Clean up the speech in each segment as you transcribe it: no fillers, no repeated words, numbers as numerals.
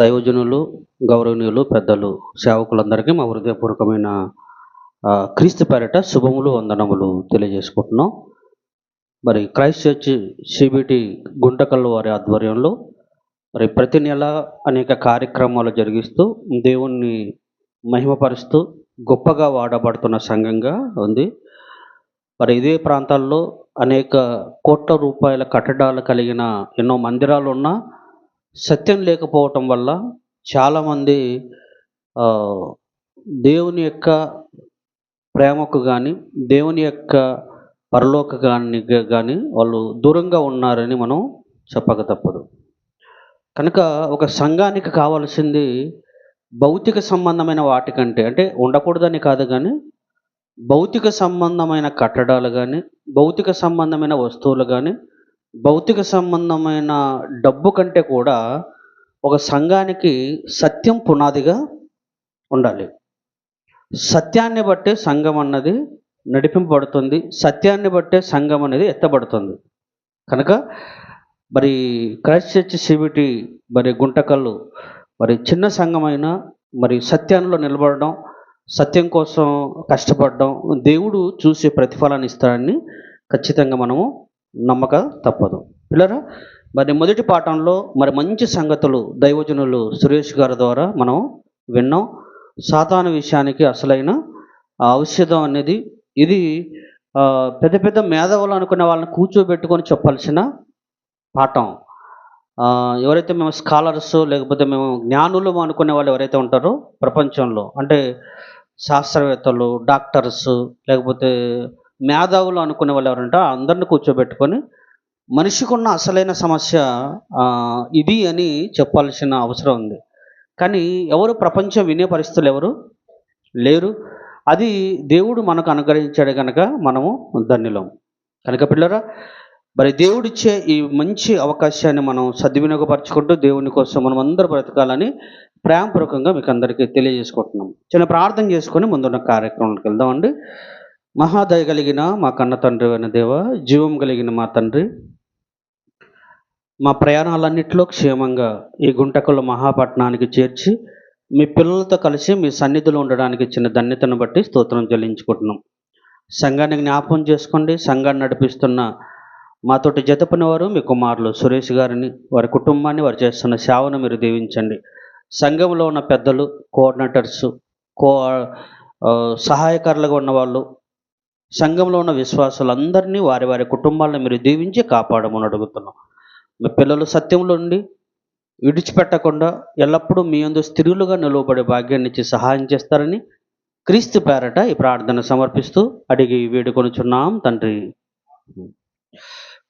దైవజనులు, గౌరవనీయులు, పెద్దలు, సేవకులందరికీ మా హృదయపూర్వకమైన క్రీస్తు పేరిట శుభములు, వందనములు తెలియజేసుకుంటున్నాం. మరి క్రైస్ట్ చర్చ్ సిబిటి గుంటకల్ వారి ఆధ్వర్యంలో మరి ప్రతి నెల అనేక కార్యక్రమాలు జరిగిస్తూ దేవుణ్ణి మహిమపరుస్తూ గొప్పగా వాడబడుతున్న సంఘంగా ఉంది. మరి ఇదే ప్రాంతాల్లో అనేక కోట్ల రూపాయల కట్టడాలు కలిగిన ఎన్నో మందిరాలు ఉన్నా సత్యం లేకపోవటం వల్ల చాలామంది దేవుని యొక్క ప్రేమకు కానీ దేవుని యొక్క పరలోక కానీ వాళ్ళు దూరంగా ఉన్నారని మనం చెప్పక తప్పదు. కనుక ఒక సంఘానికి కావాల్సింది భౌతిక సంబంధమైన వాటికంటే, అంటే ఉండకూడదని కాదు కానీ, భౌతిక సంబంధమైన కట్టడాలు కానీ, భౌతిక సంబంధమైన వస్తువులు కానీ, భౌతిక సంబంధమైన డబ్బు కంటే కూడా ఒక సంఘానికి సత్యం పునాదిగా ఉండాలి. సత్యాన్ని బట్టే సంఘం అన్నది నడిపింపబడుతుంది. సత్యాన్ని బట్టే సంఘం అనేది ఎత్తబడుతుంది. కనుక మరి క్రైస్ట్ చర్చ్ సిబిటి మరి గుంటకల్లు మరి చిన్న సంఘమైనా మరి సత్యంలో నిలబడడం, సత్యం కోసం కష్టపడడం దేవుడు చూసే ప్రతిఫలాన్ని ఇస్తాడని ఖచ్చితంగా మనము నమ్మక తప్పదు. పిల్లరా, మరి మొదటి పాఠంలో మరి మంచి సంగతులు దైవజనులు సురేష్ గారి ద్వారా మనం విన్నాం. సాతాను విషయానికి అసలైన ఔషధం అనేది ఇది పెద్ద పెద్ద మేధావులు అనుకునే వాళ్ళని కూర్చోబెట్టుకొని చెప్పాల్సిన పాఠం. ఎవరైతే మేము స్కాలర్స్ లేకపోతే మేము జ్ఞానులు అనుకునే వాళ్ళు ఎవరైతే ఉంటారో ప్రపంచంలో, అంటే శాస్త్రవేత్తలు, డాక్టర్స్ లేకపోతే మేధావులు అనుకునే వాళ్ళు ఎవరంటే అందరిని కూర్చోబెట్టుకొని మనిషికున్న అసలైన సమస్య ఇది అని చెప్పాల్సిన అవసరం ఉంది. కానీ ఎవరు ప్రపంచం వినే పరిస్థితులు ఎవరు లేరు. అది దేవుడు మనకు అనుగ్రహించాడు కనుక మనము ధన్యులం. కనుక పిల్లరా, మరి దేవుడిచ్చే ఈ మంచి అవకాశాన్ని మనం సద్వినియోగపరచుకుంటూ దేవుని కోసం మనం అందరూ బ్రతకాలని ప్రేమపూర్వకంగా మీకు అందరికీ తెలియజేసుకుంటున్నాం. చిన్న ప్రార్థన చేసుకొని ముందున్న కార్యక్రమానికి వెళ్దామండి. మహాదయ కలిగిన మా కన్న తండ్రి అయిన దేవ, జీవం కలిగిన మా తండ్రి, మా ప్రయాణాలన్నింటిలో క్షేమంగా ఈ గుంటకల్లు మహాపట్నానికి చేర్చి మీ పిల్లలతో కలిసి మీ సన్నిధిలో ఉండడానికి ఇచ్చిన ధన్యతను బట్టి స్తోత్రం చెల్లించుకుంటున్నాం. సంఘాన్ని జ్ఞాపకం చేసుకోండి. సంఘాన్ని నడిపిస్తున్న మాతోటి జతపని వారు మీ కుమారులు సురేష్ గారిని, వారి కుటుంబాన్ని, వారు చేస్తున్న సేవను మీరు దీవించండి. సంఘంలో ఉన్న పెద్దలు, కోఆర్డినేటర్స్, సహాయకారులుగా ఉన్నవాళ్ళు, సంఘంలో ఉన్న విశ్వాసులందరినీ వారి వారి కుటుంబాలను మీరు దీవించి కాపాడమని అడుగుతున్నాం. మీ పిల్లలు సత్యంలో ఉండి విడిచిపెట్టకుండా ఎల్లప్పుడూ మీ యందు స్థిరులుగా నిలవబడే భాగ్యాన్ని ఇచ్చి సహాయం చేస్తారని క్రీస్తు పేరట ఈ ప్రార్థన సమర్పిస్తూ అడిగి వేడుకొనుచున్నాం తండ్రి.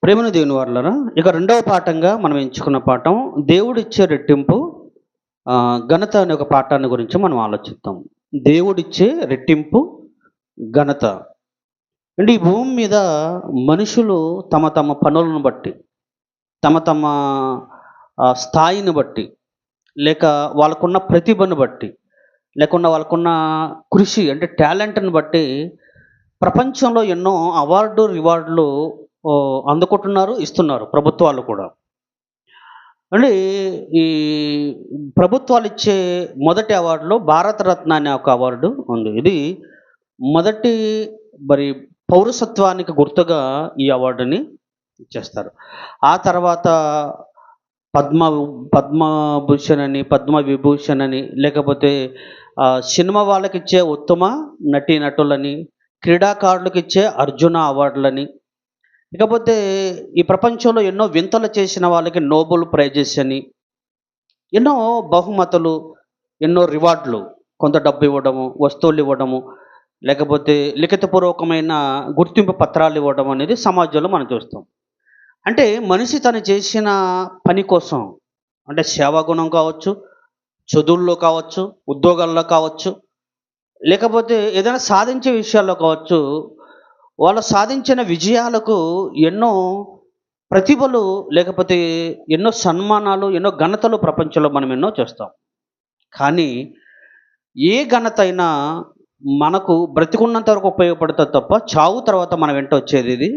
ప్రేమను దేవుని వారలారా, ఇక రెండవ పాఠంగా మనం ఎంచుకున్న పాఠం దేవుడిచ్చే రెట్టింపు ఘనత అనే ఒక పాఠాన్ని గురించి మనం ఆలోచిద్దాం. దేవుడిచ్చే రెట్టింపు ఘనత. అంటే ఈ భూమి మీద మనుషులు తమ తమ పనులను బట్టి, తమ తమ స్థాయిని బట్టి, లేక వాళ్ళకున్న ప్రతిభను బట్టి, లేకుండా వాళ్ళకున్న కృషి అంటే టాలెంట్ని బట్టి ప్రపంచంలో ఎన్నో రివార్డులు అందుకుంటున్నారు, ఇస్తున్నారు ప్రభుత్వాలు కూడా. అంటే ఈ ప్రభుత్వాలు ఇచ్చే మొదటి అవార్డులో భారతరత్న అనే ఒక అవార్డు ఉంది. ఇది మొదటి మరి పౌరసత్వానికి గుర్తుగా ఈ అవార్డుని ఇచ్చేస్తారు. ఆ తర్వాత పద్మభూషణ్ అని, పద్మవిభూషణ్ అని, లేకపోతే సినిమా వాళ్ళకి ఇచ్చే ఉత్తమ నటులని, క్రీడాకారులకు ఇచ్చే అర్జున అవార్డులని, ఇకపోతే ఈ ప్రపంచంలో ఎన్నో వింతలు చేసిన వాళ్ళకి నోబెల్ ప్రైజెస్ అని, ఎన్నో బహుమతులు, ఎన్నో రివార్డులు, కొంత డబ్బు ఇవ్వడము, వస్తువులు ఇవ్వడము, లేకపోతే లిఖితపూర్వకమైన గుర్తింపు పత్రాలు ఇవ్వడం అనేది సమాజంలో మనం చూస్తాం. అంటే మనిషి తను చేసిన పని కోసం, అంటే సేవాగుణం కావచ్చు, చదువుల్లో కావచ్చు, ఉద్యోగాల్లో కావచ్చు, లేకపోతే ఏదైనా సాధించే విషయాల్లో కావచ్చు, వాళ్ళు సాధించిన విజయాలకు ఎన్నో ప్రతిభలు, లేకపోతే ఎన్నో సన్మానాలు, ఎన్నో ఘనతలు ప్రపంచంలో మనం ఎన్నో చూస్తాం. కానీ ఏ ఘనత అయినా మనకు బ్రతికున్నంత వరకు ఉపయోగపడుతుంది తప్ప చావు తర్వాత మన వెంట వచ్చేది ఇది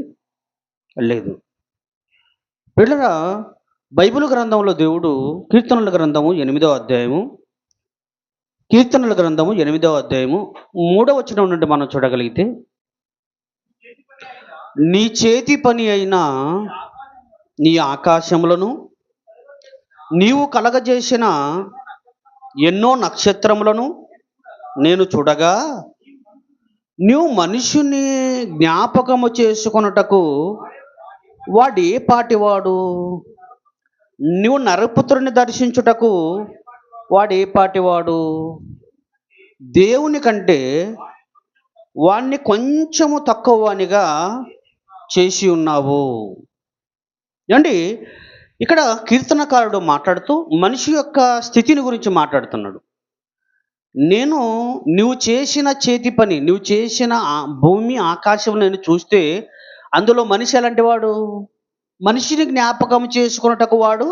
లేదు. పిల్లరా, బైబిల్ గ్రంథంలో దేవుడు కీర్తనల గ్రంథము 8వ అధ్యాయము కీర్తనల గ్రంథము 8వ అధ్యాయము 3వ వచనం నుండి మనం చూడగలిగితే, నీ చేతి పని అయిన నీ ఆకాశములను నీవు కలగజేసిన ఎన్నో నక్షత్రములను నేను చూడగా, నీవు మనుషుని జ్ఞాపకము చేసుకొనుటకు వాడు ఏ పాటివాడు? నీవు నరపుత్రుని దర్శించుటకు వాడు ఏ పాటివాడు? దేవుని కంటే వాణ్ణి కొంచెము తక్కువ వానిగా చేసి ఉన్నావు. ఏమండి, ఇక్కడ కీర్తనకారుడు మాట్లాడుతూ మనిషి యొక్క స్థితిని గురించి మాట్లాడుతున్నాడు. నువ్వు చేసిన చేతి పని, నువ్వు చేసిన భూమి ఆకాశం నేను చూస్తే అందులో మనిషి ఎలాంటి వాడు? మనిషిని జ్ఞాపకం చేసుకున్నటకు వాడు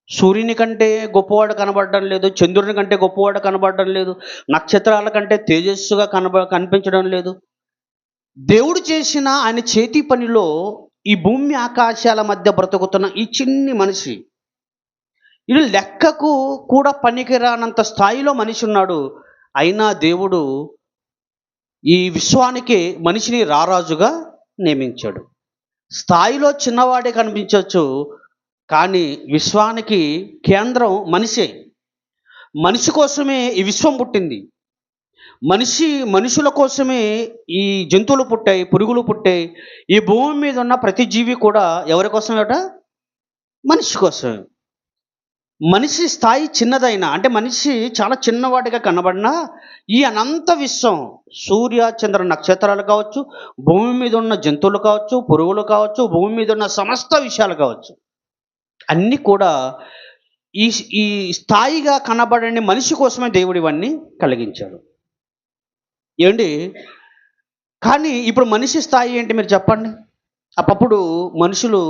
సూర్యుని కంటే గొప్పవాడు కనబడడం లేదు, చంద్రుని కంటే గొప్పవాడు కనబడడం లేదు, నక్షత్రాల కంటే తేజస్సుగా కనిపించడం లేదు. దేవుడు చేసిన ఆయన చేతి పనిలో ఈ భూమి ఆకాశాల మధ్య బ్రతుకుతున్న ఈ చిన్ని మనిషి, ఇది లెక్కకు కూడా పనికిరానంత స్థాయిలో మనిషి ఉన్నాడు. అయినా దేవుడు ఈ విశ్వానికి మనిషిని రారాజుగా నియమించాడు. స్థాయిలో చిన్నవాడే కనిపించవచ్చు, కానీ విశ్వానికి కేంద్రం మనిషే. మనిషి కోసమే ఈ విశ్వం పుట్టింది. మనుషుల కోసమే ఈ జంతువులు పుట్టాయి, పురుగులు పుట్టాయి. ఈ భూమి మీద ఉన్న ప్రతి జీవి కూడా ఎవరి కోసమేట? మనిషి కోసమే. మనిషి స్థాయి చిన్నదైనా, అంటే మనిషి చాలా చిన్నవాడిగా కనబడినా, ఈ అనంత విశ్వం, సూర్య చంద్ర నక్షత్రాలు కావచ్చు, భూమి మీద ఉన్న జంతువులు కావచ్చు, పురుగులు కావచ్చు, భూమి మీద ఉన్న సమస్త విషయాలు కావచ్చు, అన్నీ కూడా ఈ ఈ స్థాయిగా కనబడని మనిషి కోసమే దేవుడు ఇవన్నీ కలిగించాడు. ఏమండి, కానీ ఇప్పుడు మనిషి స్థాయి ఏంటి మీరు చెప్పండి? అప్పుడు మనుషులు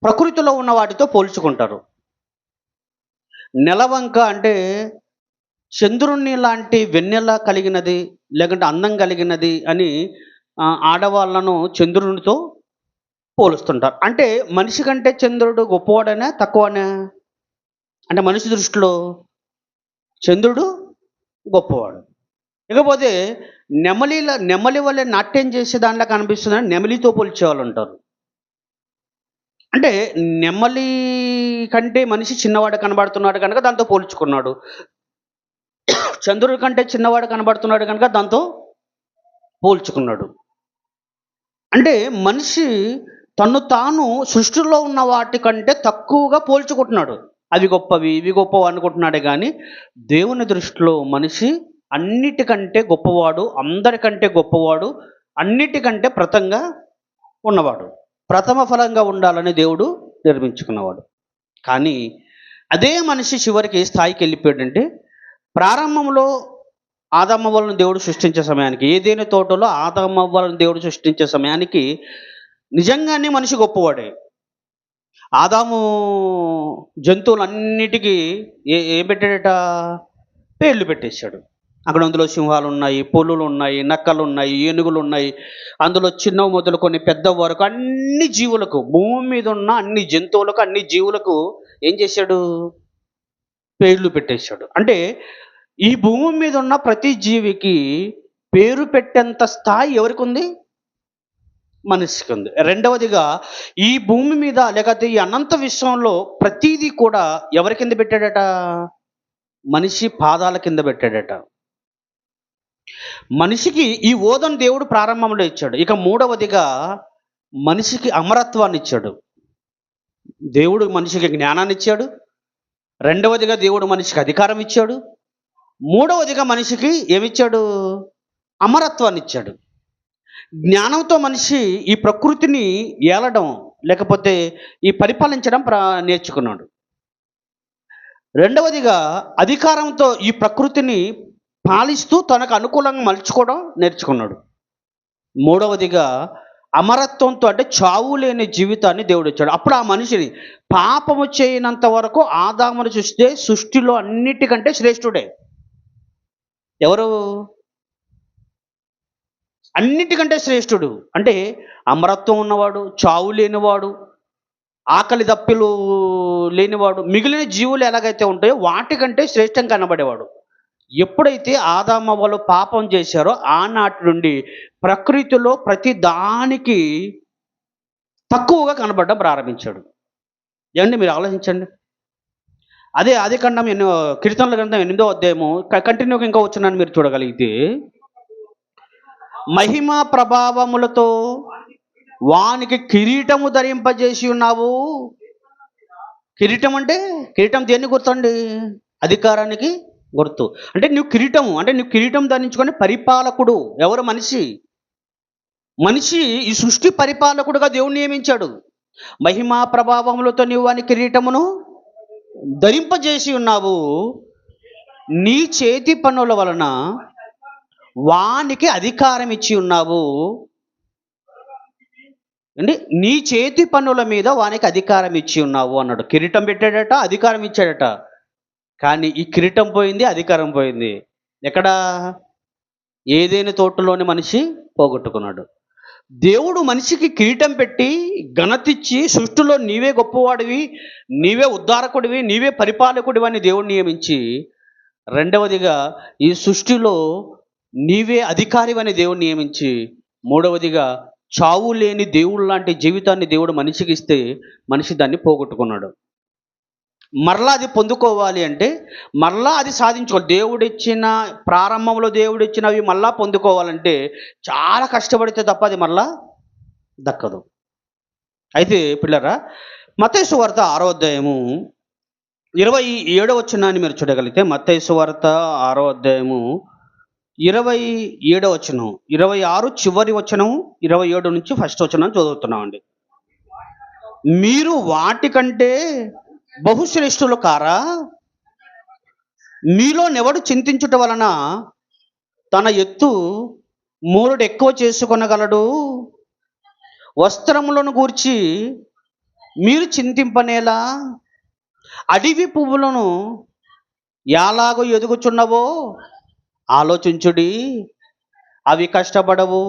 ప్రకృతిలో ఉన్న వాటితో పోల్చుకుంటారు. నెలవంక అంటే చంద్రుని లాంటి వెన్నెల కలిగినది, లేకుంటే అందం కలిగినది అని ఆడవాళ్ళను చంద్రునితో పోలుస్తుంటారు. అంటే మనిషి కంటే చంద్రుడు గొప్పవాడనే తక్కువనే? అంటే మనిషి దృష్టిలో చంద్రుడు గొప్పవాడు. ఇకపోతే నెమలి వల్లే నాట్యం చేసే దానిలా కనిపిస్తుందని నెమలితో పోల్చేవాళ్ళు ఉంటారు. అంటే నెమలి కంటే మనిషి చిన్నవాడు కనబడుతున్నాడు కనుక దాంతో పోల్చుకున్నాడు. చంద్రుడి కంటే చిన్నవాడు కనబడుతున్నాడు కనుక దాంతో పోల్చుకున్నాడు. అంటే మనిషి తను తాను సృష్టిలో ఉన్న వాటి కంటే తక్కువగా పోల్చుకుంటున్నాడు. అవి గొప్పవి, ఇవి గొప్పవి అనుకుంటున్నాడే కానీ దేవుని దృష్టిలో మనిషి అన్నిటికంటే గొప్పవాడు, అందరికంటే గొప్పవాడు, అన్నిటికంటే ప్రథంగా ఉన్నవాడు, ప్రథమ ఫలంగా ఉండాలని దేవుడు నిర్మించుకున్నవాడు. కానీ అదే మనిషి చివరికి ఏ స్థాయికి వెళ్ళిపోయాడంటే, ప్రారంభంలో ఆదామవ్వలను దేవుడు సృష్టించే సమయానికి, ఏదైనా తోటలో ఆదామవ్వలను దేవుడు సృష్టించే సమయానికి నిజంగానే మనిషి గొప్పవాడే. ఆదాము జంతువులన్నిటికీ ఏం పెట్టాడట? పేర్లు పెట్టేశాడు. అక్కడ అందులో సింహాలు ఉన్నాయి, పులులు ఉన్నాయి, నక్కలు ఉన్నాయి, ఏనుగులు ఉన్నాయి. అందులో చిన్నవి మొదలుకొని పెద్ద వరకు అన్ని జీవులకు, భూమి మీద ఉన్న అన్ని జంతువులకు, అన్ని జీవులకు ఏం చేశాడు? పేర్లు పెట్టేశాడు. అంటే ఈ భూమి మీద ఉన్న ప్రతి జీవికి పేరు పెట్టేంత స్థాయి ఎవరికి ఉంది? మనిషికి ఉంది. రెండవదిగా ఈ భూమి మీద లేకపోతే ఈ అనంత విశ్వంలో ప్రతిదీ కూడా ఎవరి కింద పెట్టాడట? మనిషి పాదాల కింద పెట్టాడట. మనిషికి ఈ ఓదను దేవుడు ప్రారంభంలో ఇచ్చాడు. ఇక మూడవదిగా మనిషికి అమరత్వాన్ని ఇచ్చాడు. దేవుడు మనిషికి జ్ఞానాన్ని ఇచ్చాడు. రెండవదిగా దేవుడు మనిషికి అధికారం ఇచ్చాడు. మూడవదిగా మనిషికి ఏమిచ్చాడు? అమరత్వాన్ని ఇచ్చాడు. జ్ఞానంతో మనిషి ఈ ప్రకృతిని ఏలడం, లేకపోతే ఈ పరిపాలించడం నేర్చుకున్నాడు. రెండవదిగా అధికారంతో ఈ ప్రకృతిని పాలిస్తూ తనకు అనుకూలంగా మలుచుకోవడం నేర్చుకున్నాడు. మూడవదిగా అమరత్వంతో, అంటే చావు లేని జీవితాన్ని దేవుడు ఇచ్చాడు. అప్పుడు ఆ మనిషిని పాపము చేయనంత వరకు ఆదామును చూస్తే సృష్టిలో అన్నిటికంటే శ్రేష్ఠుడే. ఎవరు? అన్నిటికంటే శ్రేష్ఠుడు. అంటే అమరత్వం ఉన్నవాడు, చావు లేనివాడు, ఆకలి దప్పిలు లేనివాడు, మిగిలిన జీవులు ఎలాగైతే ఉంటాయో వాటికంటే శ్రేష్టంగా కనబడేవాడు. ఎప్పుడైతే ఆదామవ్వలు పాపం చేశారో ఆనాటి నుండి ప్రకృతిలో ప్రతి దానికి తక్కువగా కనబడడం ప్రారంభించాడు. ఏమండి మీరు ఆలోచించండి. అదే ఆదికాండం కీర్తనల గ్రంథం 8వ అధ్యాయము కంటిన్యూగా ఇంకా వచ్చునని మీరు చూడగలిగితే, మహిమ ప్రభావములతో వానికి కిరీటము ధరింపజేసి ఉన్నావు. కిరీటం అంటే, కిరీటం దేన్ని గుర్తండి? అధికారానికి గుర్తు. అంటే నువ్వు కిరీటం ధరించుకొని పరిపాలకుడు. ఎవరు? మనిషి. మనిషి ఈ సృష్టి పరిపాలకుడుగా దేవుడు నియమించాడు. మహిమా ప్రభావములతో నీవు వాని కిరీటమును ధరింపజేసి ఉన్నావు. నీ చేతి పనుల వలన వానికి అధికారం ఇచ్చి ఉన్నావు. అండి, నీ చేతి పనుల మీద వానికి అధికారం ఇచ్చి ఉన్నావు అన్నాడు. కిరీటం పెట్టాడట, అధికారం ఇచ్చాడట. కానీ ఈ కిరీటం పోయింది, అధికారం పోయింది. ఎక్కడ? ఏదైనా తోటలోని మనిషి పోగొట్టుకున్నాడు. దేవుడు మనిషికి కిరీటం పెట్టి ఘనతిచ్చి సృష్టిలో నీవే గొప్పవాడివి, నీవే ఉద్ధారకుడివి, నీవే పరిపాలకుడివి అని దేవుడు నియమించి, రెండవదిగా ఈ సృష్టిలో నీవే అధికారివని దేవుడు నియమించి, మూడవదిగా చావు లేని దేవుడు లాంటి జీవితాన్ని దేవుడు మనిషికి ఇస్తే మనిషి దాన్ని పోగొట్టుకున్నాడు. మరలా అది పొందుకోవాలి అంటే మరలా అది సాధించుకోవాలి. దేవుడిచ్చిన ప్రారంభంలో దేవుడిచ్చినవి మళ్ళా పొందుకోవాలంటే చాలా కష్టపడితే తప్ప అది మరలా దక్కదు. అయితే పిల్లరా, మత్తయి సువార్త 6వ అధ్యాయము 27వ వచనాన్ని మీరు చూడగలిగితే, మత్తయి సువార్త 6వ అధ్యాయము 27వ వచనం, 26 చివరి వచనం, 27 నుంచి ఫస్ట్ వచనం చదువుతున్నామండి. మీరు వాటికంటే బహుశ్రేష్ఠులు కారా? మీలో నెవడు చింతించుట వలన తన ఎత్తు మూరుడు ఎక్కువ చేసుకొనగలడు? వస్త్రములను గూర్చి మీరు చింతింపనేలా? అడవి పువ్వులను ఎలాగో ఎదుగుచున్నవో ఆలోచించుడి. అవి కష్టపడవు,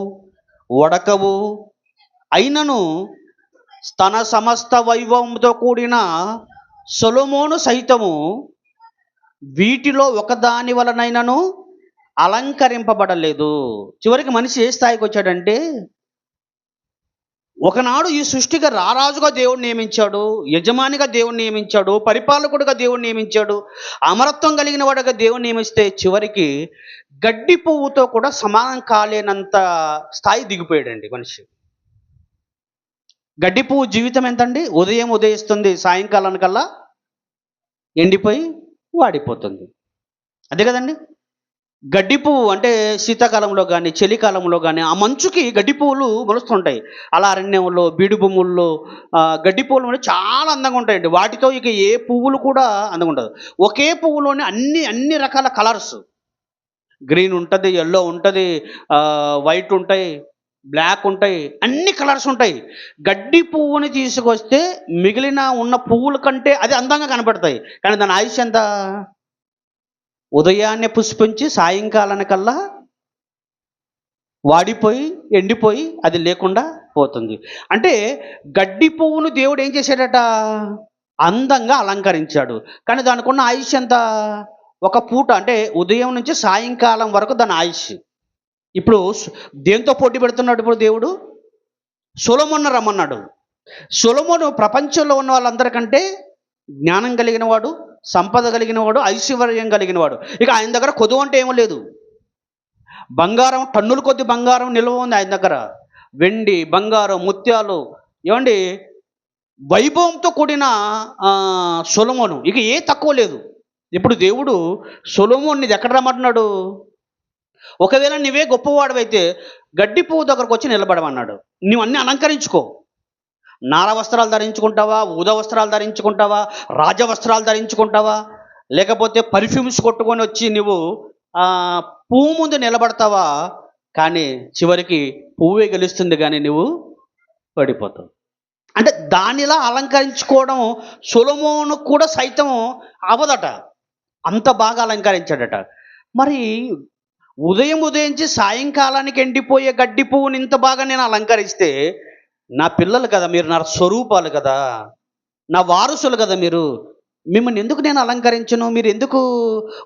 వడకవు, అయినను తన సమస్త వైభవంతో కూడిన సొలొమోను సైతము వీటిలో ఒకదాని వలనైనను అలంకరింపబడలేదు. చివరికి మనిషి ఏ స్థాయికి వచ్చాడంటే, ఒకనాడు ఈ సృష్టిగా రారాజుగా దేవుడు నియమించాడు, యజమానిగా దేవుడు నియమించాడు, పరిపాలకుడిగా దేవుడు నియమించాడు, అమరత్వం కలిగిన వాడుగా దేవుడు నియమిస్తే చివరికి గడ్డి పువ్వుతో కూడా సమానం కాలేనంత స్థాయి దిగిపోయాడండి మనిషి. గడ్డి పువ్వు జీవితం ఎంతండి? ఉదయం ఉదయిస్తుంది, సాయంకాలానికల్లా ఎండిపోయి వాడిపోతుంది. అదే కదండి. గడ్డి పువ్వు అంటే శీతాకాలంలో కానీ చలికాలంలో కానీ ఆ మంచుకి గడ్డి పువ్వులు మొలుస్తుంటాయి. అలా అరణ్యంలో, బీడు భూముల్లో గడ్డి పువ్వులు అంటే చాలా అందంగా ఉంటాయండి. వాటితో ఇక ఏ పువ్వులు కూడా అందంగా ఉండదు. ఒకే పువ్వులోనే అన్ని రకాల కలర్స్, గ్రీన్ ఉంటుంది, ఎల్లో ఉంటుంది, వైట్ ఉంటాయి, బ్లాక్ ఉంటాయి, అన్ని కలర్స్ ఉంటాయి. గడ్డి పువ్వుని తీసుకొస్తే మిగిలిన ఉన్న పువ్వుల కంటే అది అందంగా కనపడతాయి. కానీ దాని ఆయుష్ ఎంత? ఉదయాన్నే పుష్పించి సాయంకాలానికల్లా వాడిపోయి ఎండిపోయి అది లేకుండా పోతుంది. అంటే గడ్డి పువ్వును దేవుడు ఏం చేశాడట? అందంగా అలంకరించాడు. కానీ దానికి ఉన్న ఆయుష్ ఎంత? ఒక పూట, అంటే ఉదయం నుంచి సాయంకాలం వరకు దాని ఆయుష్. ఇప్పుడు దేంతో పోటీ పెడుతున్నాడు? ఇప్పుడు దేవుడు సొలొమోను రమ్మన్నాడు. సొలొమోను ప్రపంచంలో ఉన్న వాళ్ళందరికంటే జ్ఞానం కలిగిన వాడు, సంపద కలిగిన వాడు, ఐశ్వర్యం కలిగిన వాడు. ఇక ఆయన దగ్గర కొదువు అంటే ఏమీ లేదు. బంగారం, టన్నుల కొద్ది బంగారం నిల్వ ఉంది ఆయన దగ్గర. వెండి, బంగారం, ముత్యాలు, ఏమండి వైభవంతో కూడిన సొలొమోను. ఇక ఏ తక్కువ లేదు. ఇప్పుడు దేవుడు సొలొమోన్ని ఎక్కడ రమ్మంటున్నాడు? ఒకవేళ నువ్వే గొప్పవాడివైతే గడ్డి పువ్వు దగ్గరకు వచ్చి నిలబడమన్నాడు. నువ్వు అన్నీ అలంకరించుకో. నార వస్త్రాలు ధరించుకుంటావా, ఊద వస్త్రాలు ధరించుకుంటావా, రాజవస్త్రాలు ధరించుకుంటావా, లేకపోతే పర్ఫ్యూమ్స్ కొట్టుకొని వచ్చి నువ్వు పువ్వు ముందు నిలబడతావా? కానీ చివరికి పువ్వే గెలుస్తుంది, కానీ నువ్వు పడిపోతావు. అంటే దానిలా అలంకరించుకోవడం సొలొమోను కూడా సైతం అవదట. అంత బాగా అలంకరించాడట. మరి ఉదయించి సాయంకాలానికి ఎండిపోయే గడ్డి పువ్వుని ఇంత బాగా నేను అలంకరిస్తే, నా పిల్లలు కదా, మీరు నా స్వరూపాలు కదా, నా వారసులు కదా మీరు, మిమ్మల్ని ఎందుకు నేను అలంకరించను? మీరు ఎందుకు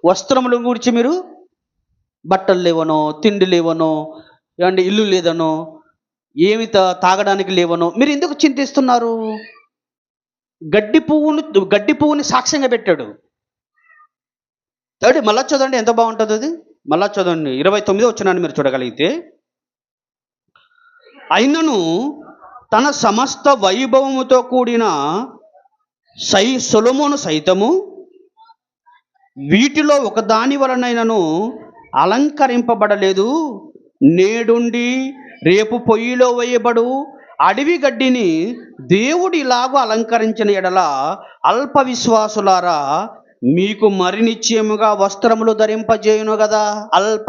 వస్త్రముల గురించి మీరు బట్టలు లేవనో, తిండి లేవనో, ఏమంటే ఇల్లు లేదనో, ఏమి తాగడానికి లేవనో మీరు ఎందుకు చింతిస్తున్నారు? గడ్డి పువ్వుని సాక్ష్యంగా పెట్టాడు. థర్డ్ మళ్ళా చదవండి, ఎంత బాగుంటుంది అది. మళ్ళా చదవండి 29 వచనాన్ని మీరు చూడగలిగితే, అయినను తన సమస్త వైభవముతో కూడిన సొలొమోను సైతము వీటిలో ఒకదాని వలనైనను అలంకరింపబడలేదు. నేడుండి రేపు పొయ్యిలో వేయబడు అడవి గడ్డిని దేవుడు ఇలాగూ అలంకరించిన ఎడల అల్ప విశ్వాసులారా మీకు మరి నిశ్చయముగా వస్త్రములు ధరింపజేయును కదా. అల్ప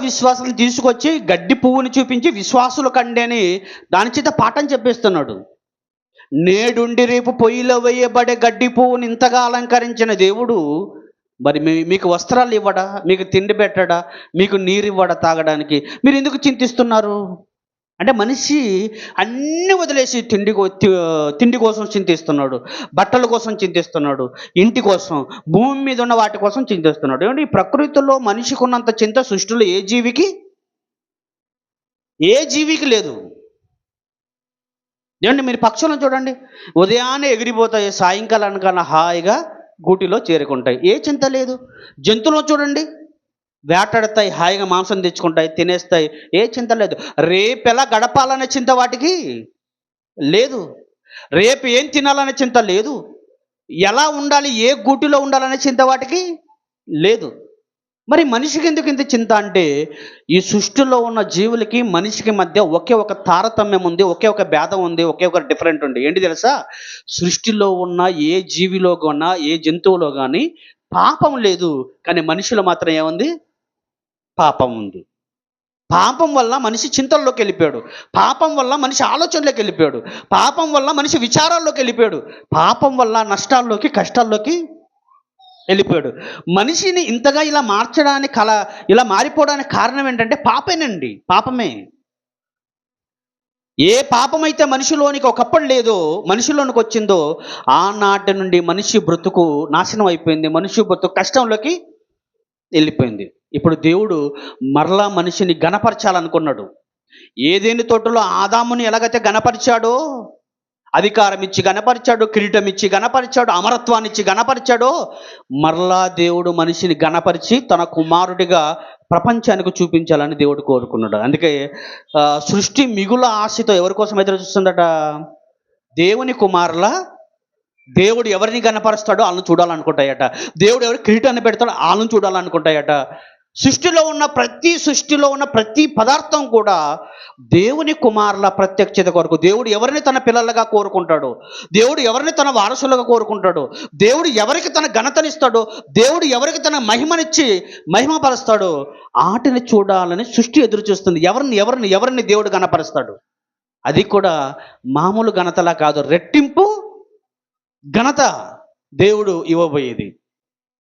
విశ్వాసాలను తీసుకొచ్చి గడ్డి పువ్వుని చూపించి విశ్వాసుల కంటే అని దాని చేత పాఠం చెప్పేస్తున్నాడు. నేడుండి రేపు పొయ్యిలో వేయబడే గడ్డి పువ్వుని ఇంతగా అలంకరించిన దేవుడు మరి మీకు వస్త్రాలు ఇవ్వడా? మీకు తిండి పెట్టడా? మీకు నీరు ఇవ్వడా తాగడానికి? మీరు ఎందుకు చింతిస్తున్నారు? అంటే మనిషి అన్నీ వదిలేసి తిండి కోసం చింతిస్తున్నాడు, బట్టల కోసం చింతిస్తున్నాడు, ఇంటి కోసం, భూమి మీద ఉన్న వాటి కోసం చింతిస్తున్నాడు. ఏమంటే ఈ ప్రకృతిలో మనిషికి ఉన్నంత చింత సృష్టిలో ఏ జీవికి లేదు. ఏమండి మీరు పక్షులను చూడండి, ఉదయాన్నే ఎగిరిపోతాయి, సాయంకాలానికన్నా హాయిగా గూటిలో చేరుకుంటాయి, ఏ చింత లేదు. జంతువులను చూడండి, వేటాడతాయి, హాయిగా మాంసం తెచ్చుకుంటాయి, తినేస్తాయి, ఏ చింత లేదు. రేపు ఎలా గడపాలనే చింత వాటికి లేదు. రేపు ఏం తినాలనే చింత లేదు. ఎలా ఉండాలి, ఏ గూటిలో ఉండాలనే చింత వాటికి లేదు. మరి మనిషికి ఎందుకు ఇంత చింత అంటే, ఈ సృష్టిలో ఉన్న జీవులకి మనిషికి మధ్య ఒకే ఒక తారతమ్యం ఉంది, ఒకే ఒక భేదం ఉంది, ఒకే ఒక డిఫరెంట్ ఉంది. ఏంటి తెలుసా? సృష్టిలో ఉన్న ఏ జీవిలో కొన్నా, ఏ జంతువులో కానీ పాపం లేదు, కానీ మనిషిలో మాత్రం ఏముంది? పాపం ఉంది. పాపం వల్ల మనిషి చింతల్లోకి వెళ్ళిపోయాడు, పాపం వల్ల మనిషి ఆలోచనలోకి వెళ్ళిపోయాడు, పాపం వల్ల మనిషి విచారాల్లోకి వెళ్ళిపోయాడు, పాపం వల్ల నష్టాల్లోకి, కష్టాల్లోకి వెళ్ళిపోయాడు. మనిషిని ఇంతగా ఇలా మార్చడానికి, ఇలా మారిపోవడానికి కారణం ఏంటంటే పాపమే. ఏ పాపమైతే మనిషిలోనికి ఒకప్పుడు లేదో, మనిషిలోనికి వచ్చిందో, ఆనాటి నుండి మనిషి బ్రతుకు నాశనం అయిపోయింది, మనిషి బ్రతుకు కష్టంలోకి వెళ్ళిపోయింది. ఇప్పుడు దేవుడు మరలా మనిషిని గణపరచాలనుకున్నాడు. ఏదేని తోటలో ఆదాముని ఎలాగైతే గణపరిచాడో, అధికారం ఇచ్చి గణపరిచాడు, కిరీటం ఇచ్చి గణపరిచాడు, అమరత్వాన్ని ఇచ్చి గణపరిచాడో, మరలా దేవుడు మనిషిని గణపరిచి తన కుమారుడిగా ప్రపంచానికి చూపించాలని దేవుడు కోరుకున్నాడు. అందుకే సృష్టి మిగుల ఆశతో ఎవరి కోసం ఎదురు చూస్తుందట? దేవుని కుమారుల. దేవుడు ఎవరిని గణపరుస్తాడో వాళ్ళని చూడాలనుకుంటాయట. దేవుడు ఎవరు కిరీటాన్ని పెడతాడో వాళ్ళని చూడాలనుకుంటాయట. సృష్టిలో ఉన్న ప్రతి పదార్థం కూడా దేవుని కుమారుల ప్రత్యక్షత కొరకు. దేవుడు ఎవరిని తన పిల్లలుగా కోరుకుంటాడో, దేవుడు ఎవరిని తన వారసులుగా కోరుకుంటాడో, దేవుడు ఎవరికి తన ఘనతనిస్తాడో, దేవుడు ఎవరికి తన మహిమపరుస్తాడో ఆటిని చూడాలని సృష్టి ఎదురు చూస్తుంది. ఎవరిని దేవుడు గణపరుస్తాడు? అది కూడా మామూలు ఘనతలా కాదు, రెట్టింపు ఘనత దేవుడు ఇవ్వబోయేది.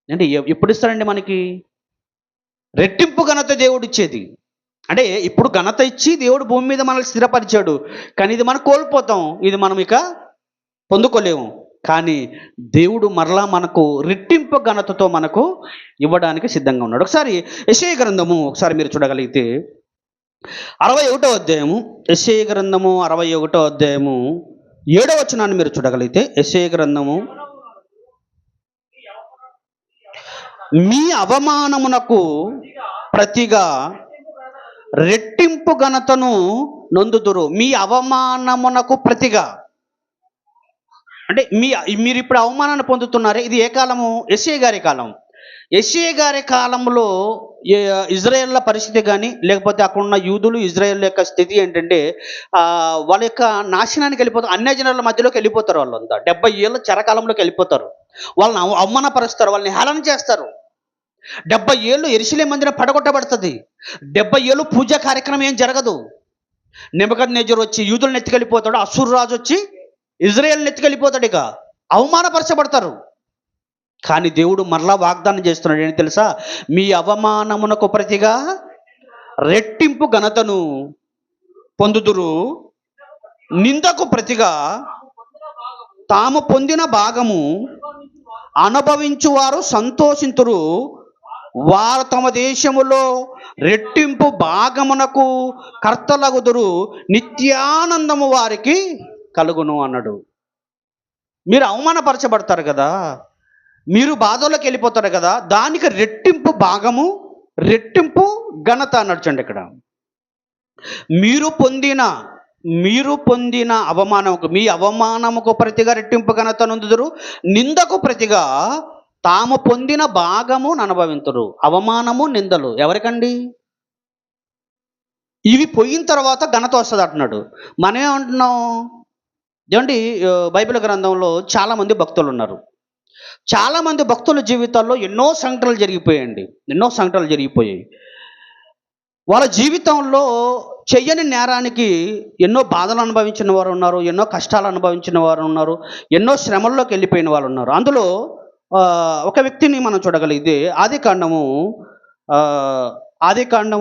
అంటే ఎప్పుడు ఇస్తాడండి మనకి? రెట్టింపు ఘనత దేవుడు ఇచ్చేది. అంటే ఇప్పుడు ఘనత ఇచ్చి దేవుడు భూమి మీద మనల్ని స్థిరపరిచాడు, కానీ ఇది మనం కోల్పోతాం, ఇది మనం ఇక పొందుకోలేము. కానీ దేవుడు మరలా మనకు రెట్టింపు ఘనతతో మనకు ఇవ్వడానికి సిద్ధంగా ఉన్నాడు. ఒకసారి యెషయా గ్రంథము ఒకసారి మీరు చూడగలిగితే 61వ అధ్యాయము, యెషయా గ్రంథము 61వ అధ్యాయము 7వ వచనాన్ని మీరు చూడగలిగితే, యెషయా గ్రంథము, మీ అవమానమునకు ప్రతిగా రెట్టింపు ఘనతను నొందుదురు. మీ అవమానమునకు ప్రతిగా అంటే మీరు ఇప్పుడు అవమానాన్ని పొందుతున్నారే, ఇది ఏ కాలము? యెషయా గారి కాలం. యెషయా గారి కాలంలో ఇజ్రాయేళ్ల పరిస్థితి కానీ, లేకపోతే అక్కడ ఉన్న యూదులు, ఇజ్రాయేల్ యొక్క స్థితి ఏంటంటే, వాళ్ళ యొక్క నాశనానికి వెళ్ళిపోతారు, అన్యజనుల మధ్యలోకి వెళ్ళిపోతారు. వాళ్ళంతా 70 ఏళ్ళ చెరకాలంలోకి వెళ్ళిపోతారు. వాళ్ళని అవమానపరుస్తారు, వాళ్ళని హేళన చేస్తారు. 70 ఏళ్ళు యెరూషలేము మందిరం పడగొట్టబడుతుంది. 70 ఏళ్ళు పూజా కార్యక్రమం ఏం జరగదు. నెబుకద్నెజరు వచ్చి యూదులను ఎత్తుకెళ్ళిపోతాడు, అష్షూరు రాజు వచ్చి ఇజ్రాయేల్ని ఎత్తుకెళ్ళిపోతాడు. ఇక అవమానపరచబడతారు. కానీ దేవుడు మరలా వాగ్దానం చేస్తున్నాడు, ఏంటి తెలుసా? మీ అవమానమునకు ప్రతిగా రెట్టింపు ఘనతను పొందుదురు, నిందకు ప్రతిగా తాము పొందిన భాగము అనుభవించువారు సంతోషింతురు. వారు తమ దేశములో రెట్టింపు భాగమునకు కర్తలగుదురు. నిత్యానందము వారికి కలుగును అన్నాడు. మీరు అవమానపరచబడతారు కదా, మీరు బాధలోకి వెళ్ళిపోతారు కదా, దానికి రెట్టింపు భాగము, రెట్టింపు ఘనత అన్నాడు. చూడండి ఇక్కడ, మీరు పొందిన అవమానముకు, మీ అవమానముకు ప్రతిగా రెట్టింపు ఘనత నొందుదురు. నిందకు ప్రతిగా తాము పొందిన భాగము అనుభవింతురు. అవమానము, నిందలు ఎవరికండి? ఇవి పోయిన తర్వాత ఘనత వస్తుంది అంటున్నాడు. మనం ఏమంటున్నాం? ఏమండి, బైబిల్ గ్రంథంలో చాలామంది భక్తులు ఉన్నారు. చాలామంది భక్తుల జీవితాల్లో ఎన్నో సంఘటనలు జరిగిపోయాయండి, ఎన్నో సంఘటనలు జరిగిపోయాయి. వాళ్ళ జీవితంలో చెయ్యని నేరానికి ఎన్నో బాధలు అనుభవించిన వారు ఉన్నారు, ఎన్నో కష్టాలు అనుభవించిన వారు ఉన్నారు, ఎన్నో శ్రమల్లోకి వెళ్ళిపోయిన వాళ్ళు ఉన్నారు. అందులో ఒక వ్యక్తిని మనం చూడగలిగితే ఆదికాండము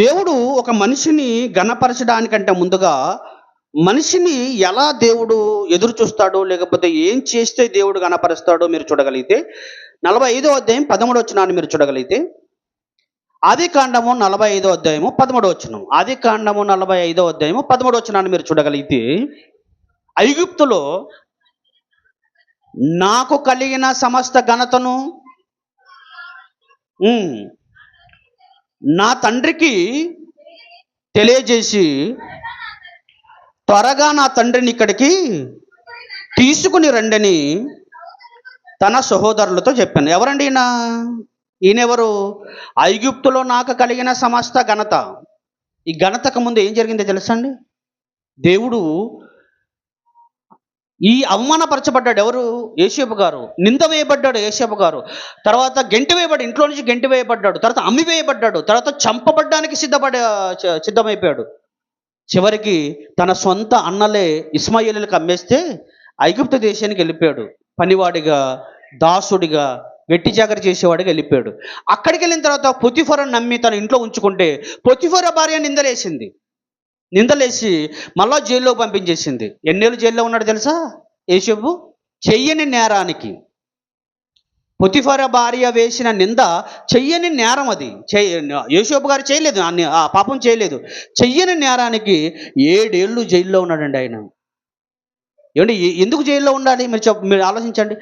దేవుడు ఒక మనిషిని ఘనపరచడానికంటే ముందుగా మనిషిని ఎలా దేవుడు ఎదురు చూస్తాడో, లేకపోతే ఏం చేస్తే దేవుడు ఘనపరుస్తాడో మీరు చూడగలిగితే 45వ అధ్యాయం 13వ వచనాన్ని మీరు చూడగలిగితే, ఆదికాండము 45వ అధ్యాయము 13వ వచనం, ఆదికాండము 45వ అధ్యాయము 13వ వచనాన్ని మీరు చూడగలిగితే, ఐగుప్తులో నాకు కలిగిన సమస్త ఘనతను నా తండ్రికి తెలియజేసి త్వరగా నా తండ్రిని ఇక్కడికి తీసుకుని రండని తన సహోదరులతో చెప్పాను. ఎవరండి ఈయనెవరు? ఐగుప్తులో నాకు కలిగిన సమస్త ఘనత. ఈ ఘనతకు ముందు ఏం జరిగిందో తెలుసా అండి? దేవుడు ఈ అవమానపరచబడ్డాడు. ఎవరు? యోసేపు గారు. నింద వేయబడ్డాడు యోసేపు గారు. తర్వాత గెంటి వేయబడి, ఇంట్లో నుంచి గెంటి వేయబడ్డాడు. తర్వాత అమ్మి వేయబడ్డాడు. తర్వాత చంపబడ్డానికి సిద్ధమైపోయాడు. చివరికి తన సొంత అన్నలే ఇస్మాయిలీలకు అమ్మేస్తే ఐగుప్తు దేశానికి వెళ్ళిపోయాడు. పనివాడిగా, దాసుడిగా, వెట్టి చాకరీ చేసేవాడిగా వెళ్ళిపోయాడు. అక్కడికి వెళ్ళిన తర్వాత పొతిఫరను నమ్మి తన ఇంట్లో ఉంచుకుంటే పొతిఫర భార్య నిందలేసి మళ్ళా జైల్లో పంపించేసింది. ఎన్నేళ్ళు జైల్లో ఉన్నాడు తెలుసా యోసేపు? చెయ్యని నేరానికి. పొతిఫర భార్య వేసిన నింద చెయ్యని నేరం. అది యోసేపు గారు చేయలేదు, ఆ పాపం చేయలేదు. చెయ్యని నేరానికి 7 ఏళ్ళు జైల్లో ఉన్నాడండి ఆయన. ఏమండి, ఎందుకు జైల్లో ఉండాలి? మీరు ఆలోచించండి.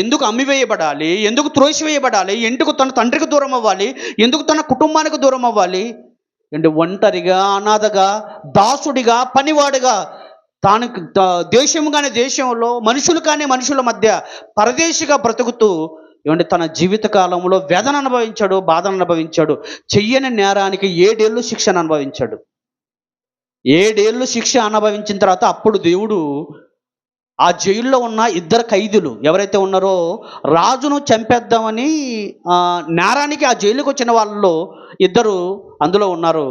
ఎందుకు అమ్మివేయబడాలి? ఎందుకు త్రోసివేయబడాలి? ఎందుకు తన తండ్రికి దూరం అవ్వాలి? ఎందుకు తన కుటుంబానికి దూరం అవ్వాలి? అంటే ఒంటరిగా, అనాథగా, దాసుడిగా, పనివాడిగా, తాను దేశం కానీ దేశంలో, మనుషులు కానీ మనుషుల మధ్య పరదేశిగా బ్రతుకుతూ ఏమంటే తన జీవిత కాలంలో వేదన అనుభవించాడు, బాధను అనుభవించాడు. చెయ్యని నేరానికి 7 ఏళ్ళు శిక్షను అనుభవించాడు. 7 ఏళ్ళు శిక్ష అనుభవించిన తర్వాత అప్పుడు దేవుడు ఆ జైల్లో ఉన్న 2 ఖైదీలు ఎవరైతే ఉన్నారో, రాజును చంపేద్దామని నేరానికి ఆ జైలుకి వచ్చిన వాళ్ళలో 2 అందులో ఉన్నారు.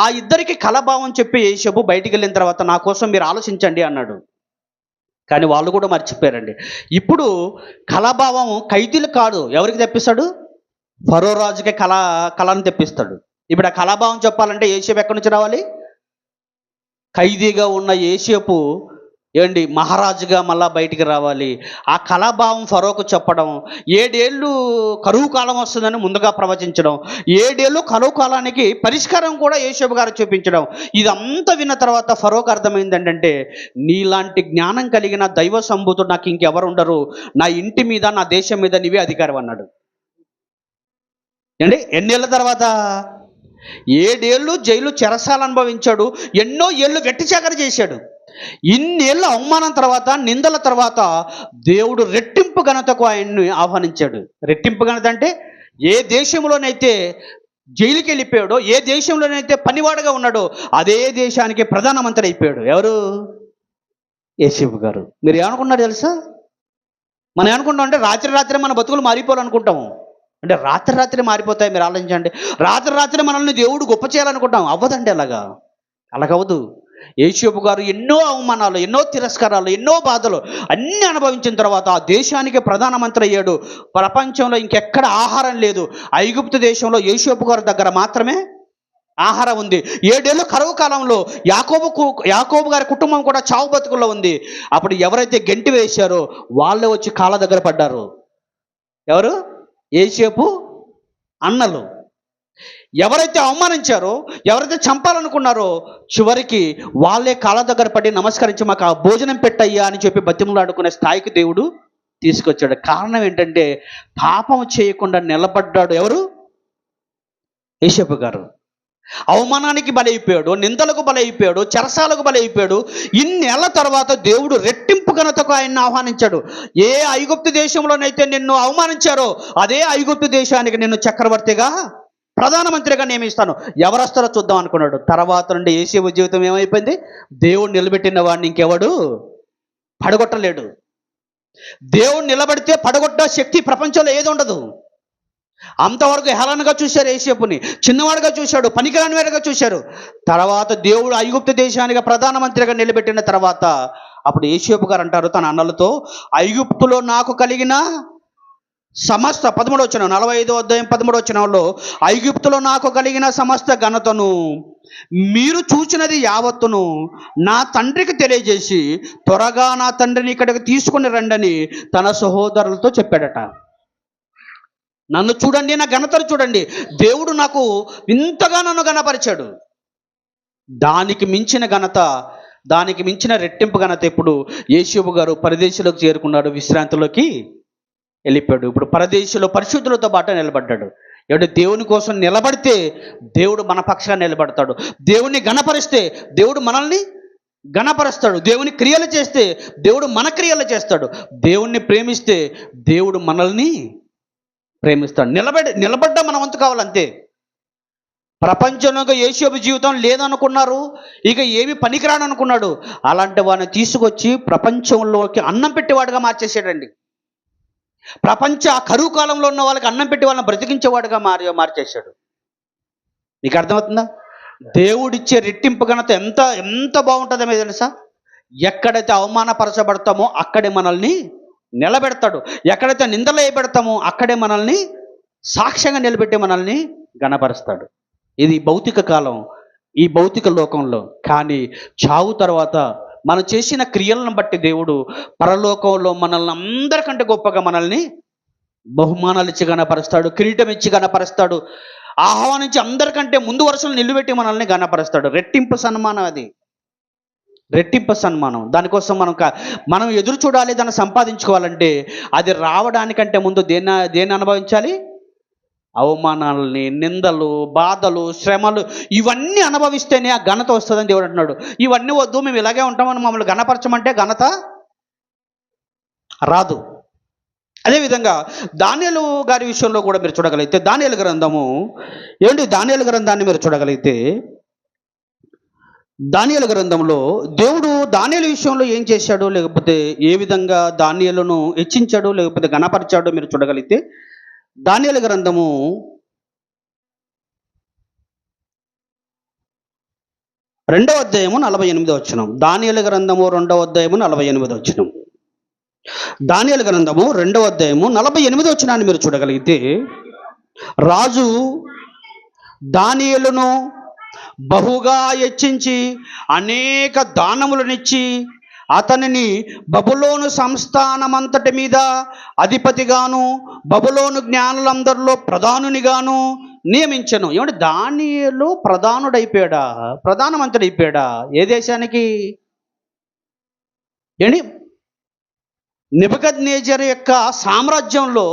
ఆ 2కి కలభావం చెప్పి యోసేపు బయటికి వెళ్ళిన తర్వాత నా కోసం మీరు ఆలోచించండి అన్నాడు. కానీ వాళ్ళు కూడా మర్చిపోయారండి. ఇప్పుడు కలభావం ఖైదీలు కాదు, ఎవరికి తెప్పిస్తాడు? ఫరో రాజుకి కళను తెప్పిస్తాడు. ఇప్పుడు ఆ కలభావం చెప్పాలంటే యోసేపు ఎక్కడి నుంచి రావాలి? ఖైదీగా ఉన్న యోసేపు ఏమండి మహారాజుగా మళ్ళా బయటికి రావాలి. ఆ కళాభావం ఫరోకు చెప్పడం, 7 ఏళ్ళు కరువు కాలం వస్తుందని ముందుగా ప్రవచించడం, 7 ఏళ్ళు కరువు కాలానికి పరిష్కారం కూడా యోసేపు గారు చూపించడం. ఇదంతా విన్న తర్వాత ఫరోకు అర్థమైంది ఏంటంటే, నీలాంటి జ్ఞానం కలిగిన దైవ సంభూతుడు నాకు ఇంకెవరు ఉండరు, నా ఇంటి మీద, నా దేశం మీద నీవే అధికారం అన్నాడు. అండి, ఎన్నేళ్ళ తర్వాత? 7 ఏళ్ళు జైలు చెరసాల అనుభవించాడు. ఎన్నో ఏళ్ళు వెట్టి చాకరీ చేశాడు. ఇన్నేళ్ళ అవమానం తర్వాత, నిందల తర్వాత దేవుడు రెట్టింపు ఘనతకు ఆయన్ని ఆహ్వానించాడు. రెట్టింపు ఘనత అంటే ఏ దేశంలోనైతే జైలుకి వెళ్ళిపోయాడో, ఏ దేశంలోనైతే పనివాడుగా ఉన్నాడో అదే దేశానికి ప్రధానమంత్రి అయిపోయాడు. ఎవరు? యోసేపు గారు. మీరు ఏమనుకున్నారు తెలుసా? మనం ఏమనుకుంటాం అంటే రాత్రి మన బతుకులు మారిపోవాలనుకుంటాము. అంటే రాత్రి మారిపోతాయి. మీరు ఆలోచించండి. రాత్రి మనల్ని దేవుడు గొప్ప చేయాలనుకుంటాం. అవ్వదండి, అలాగవదు. యోసేపు గారు ఎన్నో అవమానాలు, ఎన్నో తిరస్కారాలు, ఎన్నో బాధలు అన్నీ అనుభవించిన తర్వాత ఆ దేశానికి ప్రధానమంత్రి అయ్యాడు. ప్రపంచంలో ఇంకెక్కడ ఆహారం లేదు. ఐగుప్తు దేశంలో యోసేపు గారి దగ్గర మాత్రమే ఆహారం ఉంది. 7 ఏళ్ళు కరువు కాలంలో యాకోబు గారి కుటుంబం కూడా చావు బతుకుల్లో ఉంది. అప్పుడు ఎవరైతే గెంటి వేశారో వాళ్ళే వచ్చి కాళ్ళ దగ్గర పడ్డారు. ఎవరు? యోసేపు అన్నలు. ఎవరైతే అవమానించారో, ఎవరైతే చంపాలనుకున్నారో చివరికి వాళ్ళే కాళ్ళ దగ్గర పడి నమస్కరించి మాకు ఆ భోజనం పెట్టయ్యా అని చెప్పి బతిమలాడుకునే స్థాయికి దేవుడు తీసుకొచ్చాడు. కారణం ఏంటంటే పాపం చేయకుండా నిలబడ్డాడు. ఎవరు? యోసేపు గారు. అవమానానికి బలైపోయాడు, నిందలకు బలైపోయాడు, చెరసాలకు బలైపోయాడు. ఇన్నేళ్ల తర్వాత దేవుడు రెట్టింపు ఘనతకు ఆయన్ని ఆహ్వానించాడు. ఏ ఐగుప్తు దేశంలోనైతే నిన్ను అవమానించారో అదే ఐగుప్తు దేశానికి నిన్ను చక్రవర్తిగా, ప్రధానమంత్రిగా నియమిస్తాను. ఎవరొస్తారో చూద్దాం అనుకున్నాడు. తర్వాత నుండి యోసేపు జీవితం ఏమైపోయింది? దేవుడు నిలబెట్టిన వాడిని ఇంకెవడు పడగొట్టలేడు. దేవుడు నిలబడితే పడగొట్ట శక్తి ప్రపంచంలో ఏది ఉండదు. అంతవరకు హేళనగా చూశారు, యోసేపుని చిన్నవాడుగా చూశాడు, పనికిరానివాడుగా చూశారు. తర్వాత దేవుడు ఐగుప్తు దేశానికి ప్రధానమంత్రిగా నిలబెట్టిన తర్వాత అప్పుడు యోసేపు గారు అంటారు తన అన్నలతో, ఐగుప్తులో నాకు కలిగిన సమస్త 13వ వచనం, 45వ అధ్యాయం 13వ వచనంలో, ఐగుప్తులో నాకు కలిగిన సమస్త ఘనతను మీరు చూచినది యావత్తును నా తండ్రికి తెలియజేసి త్వరగా నా తండ్రిని ఇక్కడికి తీసుకుని రండని తన సహోదరులతో చెప్పాడట. నన్ను చూడండి, నా ఘనతను చూడండి. దేవుడు నాకు ఇంతగా నన్ను ఘనపరిచాడు. దానికి మించిన ఘనత, దానికి మించిన రెట్టింపు ఘనత ఇప్పుడు యోసేపు గారు పరదేశంలోకి చేరుకున్నాడు, విశ్రాంతిలోకి వెళ్ళిపోయాడు. ఇప్పుడు పరదేశంలో పరిశుద్ధులతో పాటు నిలబడ్డాడు. ఎవడు దేవుని కోసం నిలబడితే దేవుడు మన పక్షంగా నిలబడతాడు. దేవుని ఘనపరిస్తే దేవుడు మనల్ని ఘనపరుస్తాడు. దేవుని క్రియలు చేస్తే దేవుడు మన క్రియలు చేస్తాడు. దేవుణ్ణి ప్రేమిస్తే దేవుడు మనల్ని ప్రేమిస్తాడు. నిలబడ్డ మన వంతు కావాలంతే. ప్రపంచంలో యోసేపు జీవితం లేదనుకున్నారు, ఇక ఏమి పనికిరాననుకున్నాడు. అలాంటి వాడిని తీసుకొచ్చి ప్రపంచంలోకి అన్నం పెట్టేవాడుగా మార్చేసాడండి. ప్రపంచ కరువు కాలంలో ఉన్న వాళ్ళకి అన్నం పెట్టి వాళ్ళని బ్రతికించేవాడుగా మార్చేశాడు. మీకు అర్థమవుతుందా? దేవుడిచ్చే రెట్టింపు ఘనత ఎంత ఎంత బాగుంటుందో మీకు తెలుసా? ఎక్కడైతే అవమానపరచబడతామో అక్కడే మనల్ని నిలబెడతాడు. ఎక్కడైతే నిందలు వేయబెడతామో అక్కడే మనల్ని సాక్ష్యంగా నిలబెట్టి మనల్ని ఘనపరుస్తాడు. ఇది భౌతిక కాలం, ఈ భౌతిక లోకంలో. కానీ చావు తర్వాత మనం చేసిన క్రియలను బట్టి దేవుడు పరలోకంలో మనల్ని అందరికంటే గొప్పగా మనల్ని బహుమానాలు ఇచ్చి ఘనపరుస్తాడు, కిరీటం ఇచ్చి ఘనపరుస్తాడు, ఆహ్వానించి అందరికంటే ముందు వరుసలు నిలబెట్టి మనల్ని ఘనపరుస్తాడు. రెట్టింపు సన్మానం అది, రెట్టింపు సన్మానం. దానికోసం మనం ఎదురు చూడాలి. దాన్ని సంపాదించుకోవాలంటే అది రావడానికంటే ముందు దేన్ని అనుభవించాలి? అవమానాలని, నిందలు, బాధలు, శ్రమలు ఇవన్నీ అనుభవిస్తేనే ఆ ఘనత వస్తుందని దేవుడు అంటున్నాడు. ఇవన్నీ వద్దు, మేము ఇలాగే ఉంటామని మమ్మల్ని ఘనపరచమంటే ఘనత రాదు. అదేవిధంగా దానియేలు గారి విషయంలో కూడా మీరు చూడగలిగితే, దానియేలు గ్రంథము దానియేలు గ్రంథాన్ని మీరు చూడగలిగితే, దానియేలు గ్రంథంలో దేవుడు దానియేలు విషయంలో ఏం చేశాడు, లేకపోతే ఏ విధంగా దానియేలును హెచ్చించాడు, లేకపోతే ఘనపరిచాడో మీరు చూడగలిగితే, దానియేలు గ్రంథము 2వ అధ్యాయము 48వ వచనం. దానియేలు గ్రంథము 2వ అధ్యాయము 48వ వచనం. దానియేలు గ్రంథము 2వ అధ్యాయము 48వ వచనాన్ని మీరు చూడగలిగితే, రాజు దానియేలును బహుగా హెచ్చించి అనేక దానములనిచ్చి అతనిని బబులోను సంస్థానమంతటి మీద అధిపతిగాను బబులోను జ్ఞానులందరిలో ప్రధానునిగాను నియమించను. ఏమంటే దానియేలు ప్రధానుడైపోయాడా, ప్రధానమంత్రి అయిపోయాడా? ఏ దేశానికి? ఏంటి? నెబుకద్నెజరు యొక్క సామ్రాజ్యంలో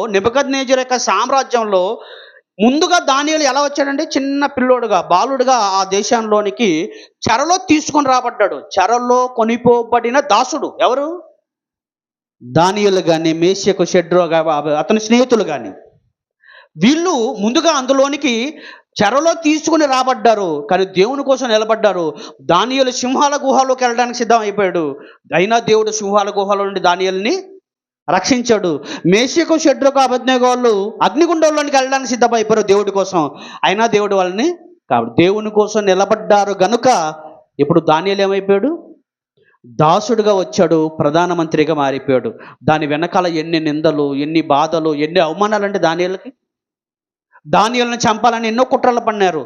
ముందుగా దానియేలు ఎలా వచ్చాడంటే చిన్న పిల్లోడుగా, బాలుడుగా ఆ దేశంలోనికి చెరలో తీసుకొని రాబడ్డాడు. చెరలో కొనిపోబడిన దాసుడు ఎవరు? దానియేలు కానీ, మేషకు, షెడ్రోగా అతని స్నేహితులు కానీ, వీళ్ళు ముందుగా అందులోనికి చెరలో తీసుకుని రాబడ్డారు. కానీ దేవుని కోసం నిలబడ్డారు. దానియేలు సింహాల గుహలోకి వెళ్ళడానికి సిద్ధం అయిపోయాడు. అయినా దేవుడు సింహాల గుహలో నుండి దానియేలుని రక్షించాడు. మేషకు, షెడ్రకు, అబేద్నెగో వాళ్ళు అగ్నిగుండంలోనికి వెళ్ళడానికి సిద్ధమైపోయారు దేవుడి కోసం. అయినా దేవుడు వాళ్ళని కాబట్టి దేవుని కోసం నిలబడ్డారు గనుక ఇప్పుడు దానియేలు ఏమైపోయాడు? దాసుడుగా వచ్చాడు, ప్రధానమంత్రిగా మారిపోయాడు. దాని వెనకాల ఎన్ని నిందలు, ఎన్ని బాధలు, ఎన్ని అవమానాలు అంటే దానియేలుకి. దానియేలును చంపాలని ఎన్నో కుట్రలు పన్నారు.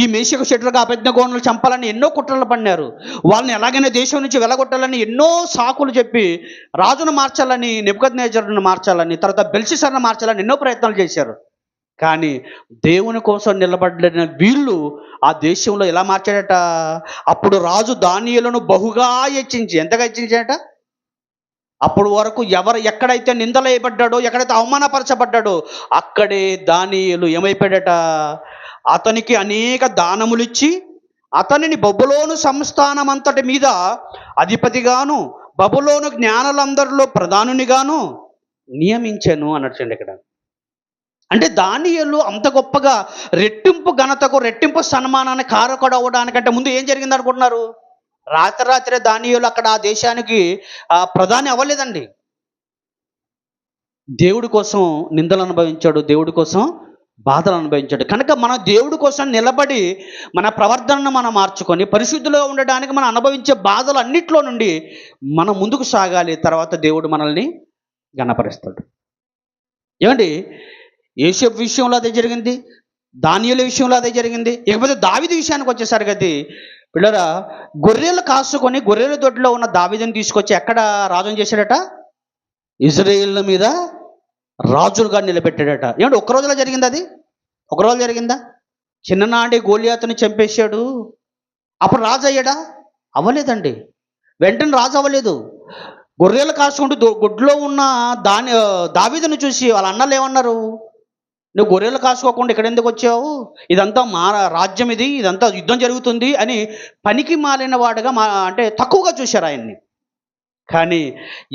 ఈ మేషకు షెడ్రకు అబేద్నెగోను చంపాలని ఎన్నో కుట్రలు పన్నారు. వాళ్ళని ఎలాగైనా దేశం నుంచి వెలగొట్టాలని ఎన్నో సాకులు చెప్పి రాజును మార్చాలని, నెబుకద్నెజరును మార్చాలని, తర్వాత బెల్షస్సరును మార్చాలని ఎన్నో ప్రయత్నాలు చేశారు. కానీ దేవుని కోసం నిలబడిన వీళ్ళు ఆ దేశంలో ఎలా మార్చాడట? అప్పుడు రాజు దానియేలును బహుగా హెచ్చించి, ఎంతగా హెచ్చించాడట? అప్పుడు వరకు ఎక్కడైతే నిందలేయబడ్డాడో, ఎక్కడైతే అవమానపరచబడ్డాడో అక్కడే దానియేలు ఏమైపోయాడట? అతనికి అనేక దానములు ఇచ్చి అతనిని బబులోను సంస్థానం అంతటి మీద అధిపతిగాను, బబులోను జ్ఞానులందరిలో ప్రధానునిగాను నియమించాను అన్నట్టు ఇక్కడ. అంటే దానియేలు అంత గొప్పగా రెట్టింపు ఘనతకు, రెట్టింపు సన్మానాన్ని కారకుడు అవ్వడానికంటే ముందు ఏం జరిగింది అనుకుంటున్నారు? రాత్రే దానియేలు అక్కడ ఆ దేశానికి ప్రధాని అవ్వలేదండి. దేవుడి కోసం నిందలు అనుభవించాడు, దేవుడి కోసం బాధలు అనుభవించాడు. కనుక మన దేవుడి కోసం నిలబడి మన ప్రవర్తనను మనం మార్చుకొని పరిశుద్ధిలో ఉండడానికి మనం అనుభవించే బాధలు అన్నిట్లో నుండి మనం ముందుకు సాగాలి. తర్వాత దేవుడు మనల్ని ఘనపరుస్తాడు. ఏమండి, యోసేపు విషయంలో అదే జరిగింది, దానియేలు విషయంలో అదే జరిగింది. ఇకపోతే దావీదు విషయానికి వచ్చేసరికి అది పిల్లరా, గొర్రెలు కాసుకొని గొర్రెల దొడ్లో ఉన్న దావీదుని తీసుకొచ్చి ఎక్కడ రాజుని చేశాడట? ఇజ్రాయేల్ మీద రాజులుగా నిలబెట్టాడట. ఏమంటే ఒక్క రోజులో జరిగింది అది? ఒక రోజు జరిగిందా? చిన్ననాటి గోలియాతుని చంపేశాడు, అప్పుడు రాజు అయ్యాడా? అవ్వలేదండి. వెంటనే రాజు అవ్వలేదు. గొర్రెలు కాసుకుంటూ గుడ్లో ఉన్న దావీదుని చూసి వాళ్ళ అన్నలు ఏమన్నారు? నువ్వు గొర్రెలు కాసుకోకుండా ఇక్కడ ఎందుకు వచ్చావు? ఇదంతా మా రాజ్యం, ఇదంతా యుద్ధం జరుగుతుంది అని పనికి మాలిన వాడుగా అంటే తక్కువగా చూశారు ఆయన్ని. కానీ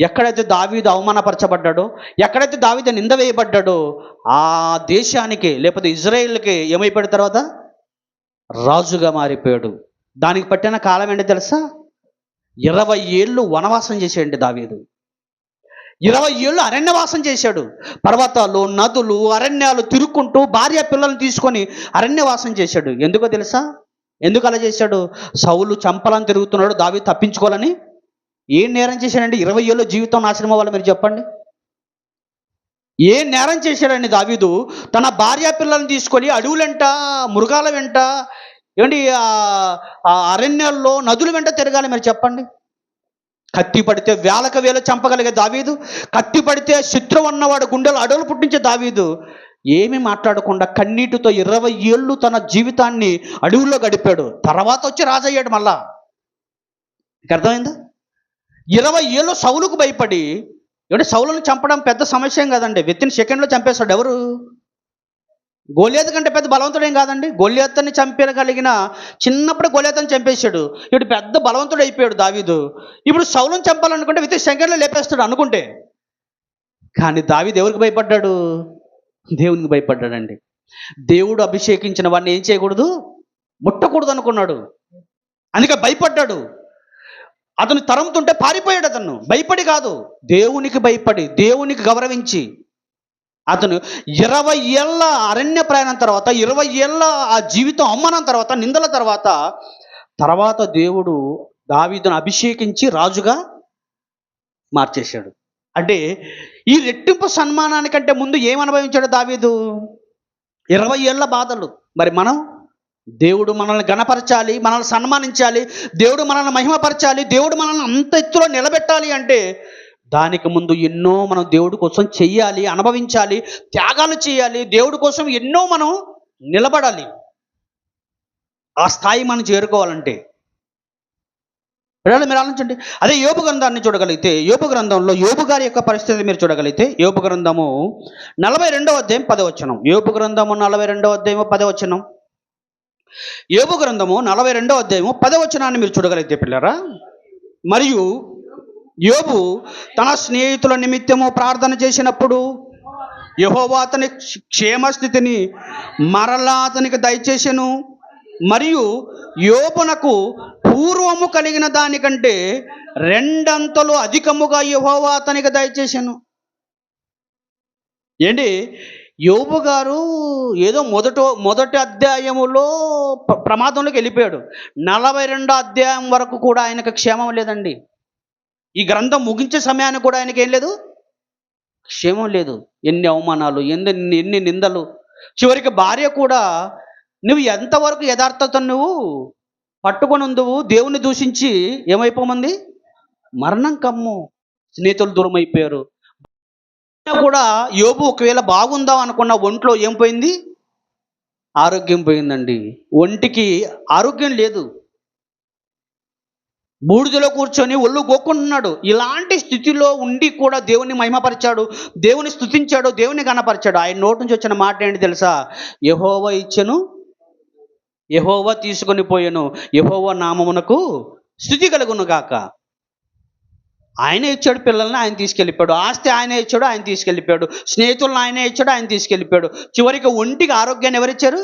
ఎక్కడైతే దావీదు అవమానపరచబడ్డాడో, ఎక్కడైతే దావీదు నింద వేయబడ్డాడో ఆ దేశానికి లేకపోతే ఇజ్రాయేల్కి ఏమైపోయాడు? తర్వాత రాజుగా మారిపోయాడు. దానికి పట్టిన కాలం ఏంటో తెలుసా? 20 ఏళ్ళు వనవాసం చేసేయండి దావీదు. 20 ఏళ్ళు అరణ్యవాసం చేశాడు. పర్వతాలు, నదులు, అరణ్యాలు తిరుక్కుంటూ భార్య పిల్లల్ని తీసుకొని అరణ్యవాసం చేశాడు. ఎందుకో తెలుసా? ఎందుకు అలా చేశాడు? సౌలు చంపాలని తిరుగుతున్నాడు, దావీదు తప్పించుకోవాలని. ఏం నేరం చేశాడండి? 20 ఏళ్ళు జీవితం నాశనం అవ్వాలి. మీరు చెప్పండి, ఏ నేరం చేశాడండి దావీదు? తన భార్య పిల్లల్ని తీసుకొని అడవులంట, మృగాల వెంట, ఏమండి అరణ్యాల్లో నదుల వెంట తిరగాలి. మీరు చెప్పండి. కత్తి పడితే వేలకు వేలు చంపగలిగే దావీదు, కత్తి పడితే శత్రువు అన్నవాడు గుండెలు అడవులు పుట్టించే దావీదు ఏమీ మాట్లాడకుండా కన్నీటితో 20 ఏళ్ళు తన జీవితాన్ని అడవుల్లో గడిపాడు. తర్వాత వచ్చి రాజయ్యాడు మళ్ళా. అర్థమైందా? 20 ఏళ్ళు సౌలుకు భయపడి, ఏమంటే సౌలును చంపడం పెద్ద సమస్య ఏం కాదండి. వితిన్ సెకండ్లో చంపేశాడు. ఎవరు? గొలియాతు కంటే పెద్ద బలవంతుడేం కాదండి. గొలియాతుని చంపగలిగిన చిన్నప్పుడు గొలియాతుని చంపేశాడు. ఇప్పుడు పెద్ద బలవంతుడు అయిపోయాడు దావీదు. ఇప్పుడు సౌలును చంపాలనుకుంటే విత్ సెకండ్లో లేపేస్తాడు అనుకుంటే. కానీ దావీదు ఎవరికి భయపడ్డాడు? దేవునికి భయపడ్డాడండి. దేవుడు అభిషేకించిన వాడిని ఏం చేయకూడదు? ముట్టకూడదు అనుకున్నాడు. అందుకే భయపడ్డాడు. అతను తరంతుంటే పారిపోయాడు. అతను భయపడి కాదు, దేవునికి భయపడి, దేవునికి గౌరవించి అతను 20 ఏళ్ళ అరణ్య ప్రయాణం తర్వాత, 20 ఏళ్ళ ఆ జీవితం అవమానం తర్వాత, నిందల తర్వాత దేవుడు దావీదును అభిషేకించి రాజుగా మార్చేశాడు. అంటే ఈ రెట్టింపు సన్మానానికంటే ముందు ఏం అనుభవించాడు దావీదు? 20 ఏళ్ళ బాధలు. మరి మనం దేవుడు మనల్ని గణపరచాలి, మనల్ని సన్మానించాలి, దేవుడు మనల్ని మహిమపరచాలి, దేవుడు మనల్ని అంత ఎత్తులో నిలబెట్టాలి అంటే దానికి ముందు ఎన్నో మనం దేవుడి కోసం చెయ్యాలి, అనుభవించాలి, త్యాగాలు చేయాలి. దేవుడి కోసం ఎన్నో మనం నిలబడాలి. ఆ స్థాయి మనం చేరుకోవాలంటే మీరు ఆలోచించండి. అదే యోబు గ్రంథాన్ని చూడగలిగితే, యోబు గ్రంథంలో యోబు గారి యొక్క పరిస్థితి మీరు చూడగలిగితే, యోబు గ్రంథము 42వ అధ్యాయం 10వ వచనం. యోబు గ్రంథము 42వ అధ్యాయం 10వ వచనం. యోబు గ్రంథము 42వ అధ్యాయం 10వ వచనాన్ని మీరు చూడగలిగితే పిల్లరా, మరియు యోబు తన స్నేహితుల నిమిత్తము ప్రార్థన చేసినప్పుడు యెహోవా అతని క్షేమస్థితిని మరలా అతనికి దయచేసెను, మరియు యోబునకు పూర్వము కలిగిన దానికంటే 2 అంతలు అధికముగా యెహోవా అతనికి దయచేసెను. ఏంటి, యోబు గారు ఏదో మొదటి అధ్యాయములో ప్రమాదంలోకి వెళ్ళిపోయాడు. 42 అధ్యాయం వరకు కూడా ఆయనకు క్షేమం లేదండి. ఈ గ్రంథం ముగించే సమయానికి కూడా ఆయనకి ఏం లేదు, క్షేమం లేదు. ఎన్ని అవమానాలు, ఎన్ని నిందలు, చివరికి భార్య కూడా నువ్వు ఎంతవరకు యథార్థతను నువ్వు పట్టుకొని ఉందువు, దేవుని దూషించి ఏమైపోమంది, మరణం కమ్ము, స్నేహితులు దూరం అయిపోయారు. కూడా యోబు ఒకవేళ బాగుందాం అనుకున్న ఒంట్లో ఏం పోయింది, ఆరోగ్యం పోయిందండి. ఒంటికి ఆరోగ్యం లేదు, బూడిదలో కూర్చొని ఒళ్ళు గోక్కుంటున్నాడు. ఇలాంటి స్థితిలో ఉండి కూడా దేవుని మహిమపరిచాడు, దేవుని స్తుతించాడు, దేవుని గణపరిచాడు. ఆయన నోటి నుంచి వచ్చిన మాట ఏంటి తెలుసా? యెహోవా ఇచ్చెను, యెహోవా తీసుకొని పోయెను, యెహోవా నామమునకు స్తుతి కలుగును గాక. ఆయనే ఇచ్చాడు, పిల్లల్ని ఆయన తీసుకెళ్ళిపోయాడు, ఆస్తి ఆయనే ఇచ్చాడు, ఆయన తీసుకెళ్ళిపోయాడు, స్నేహితులను ఆయనే ఇచ్చాడు, ఆయన తీసుకెళ్ళిపోయాడు. చివరికి ఒంటికి ఆరోగ్యాన్ని ఎవరిచ్చారు?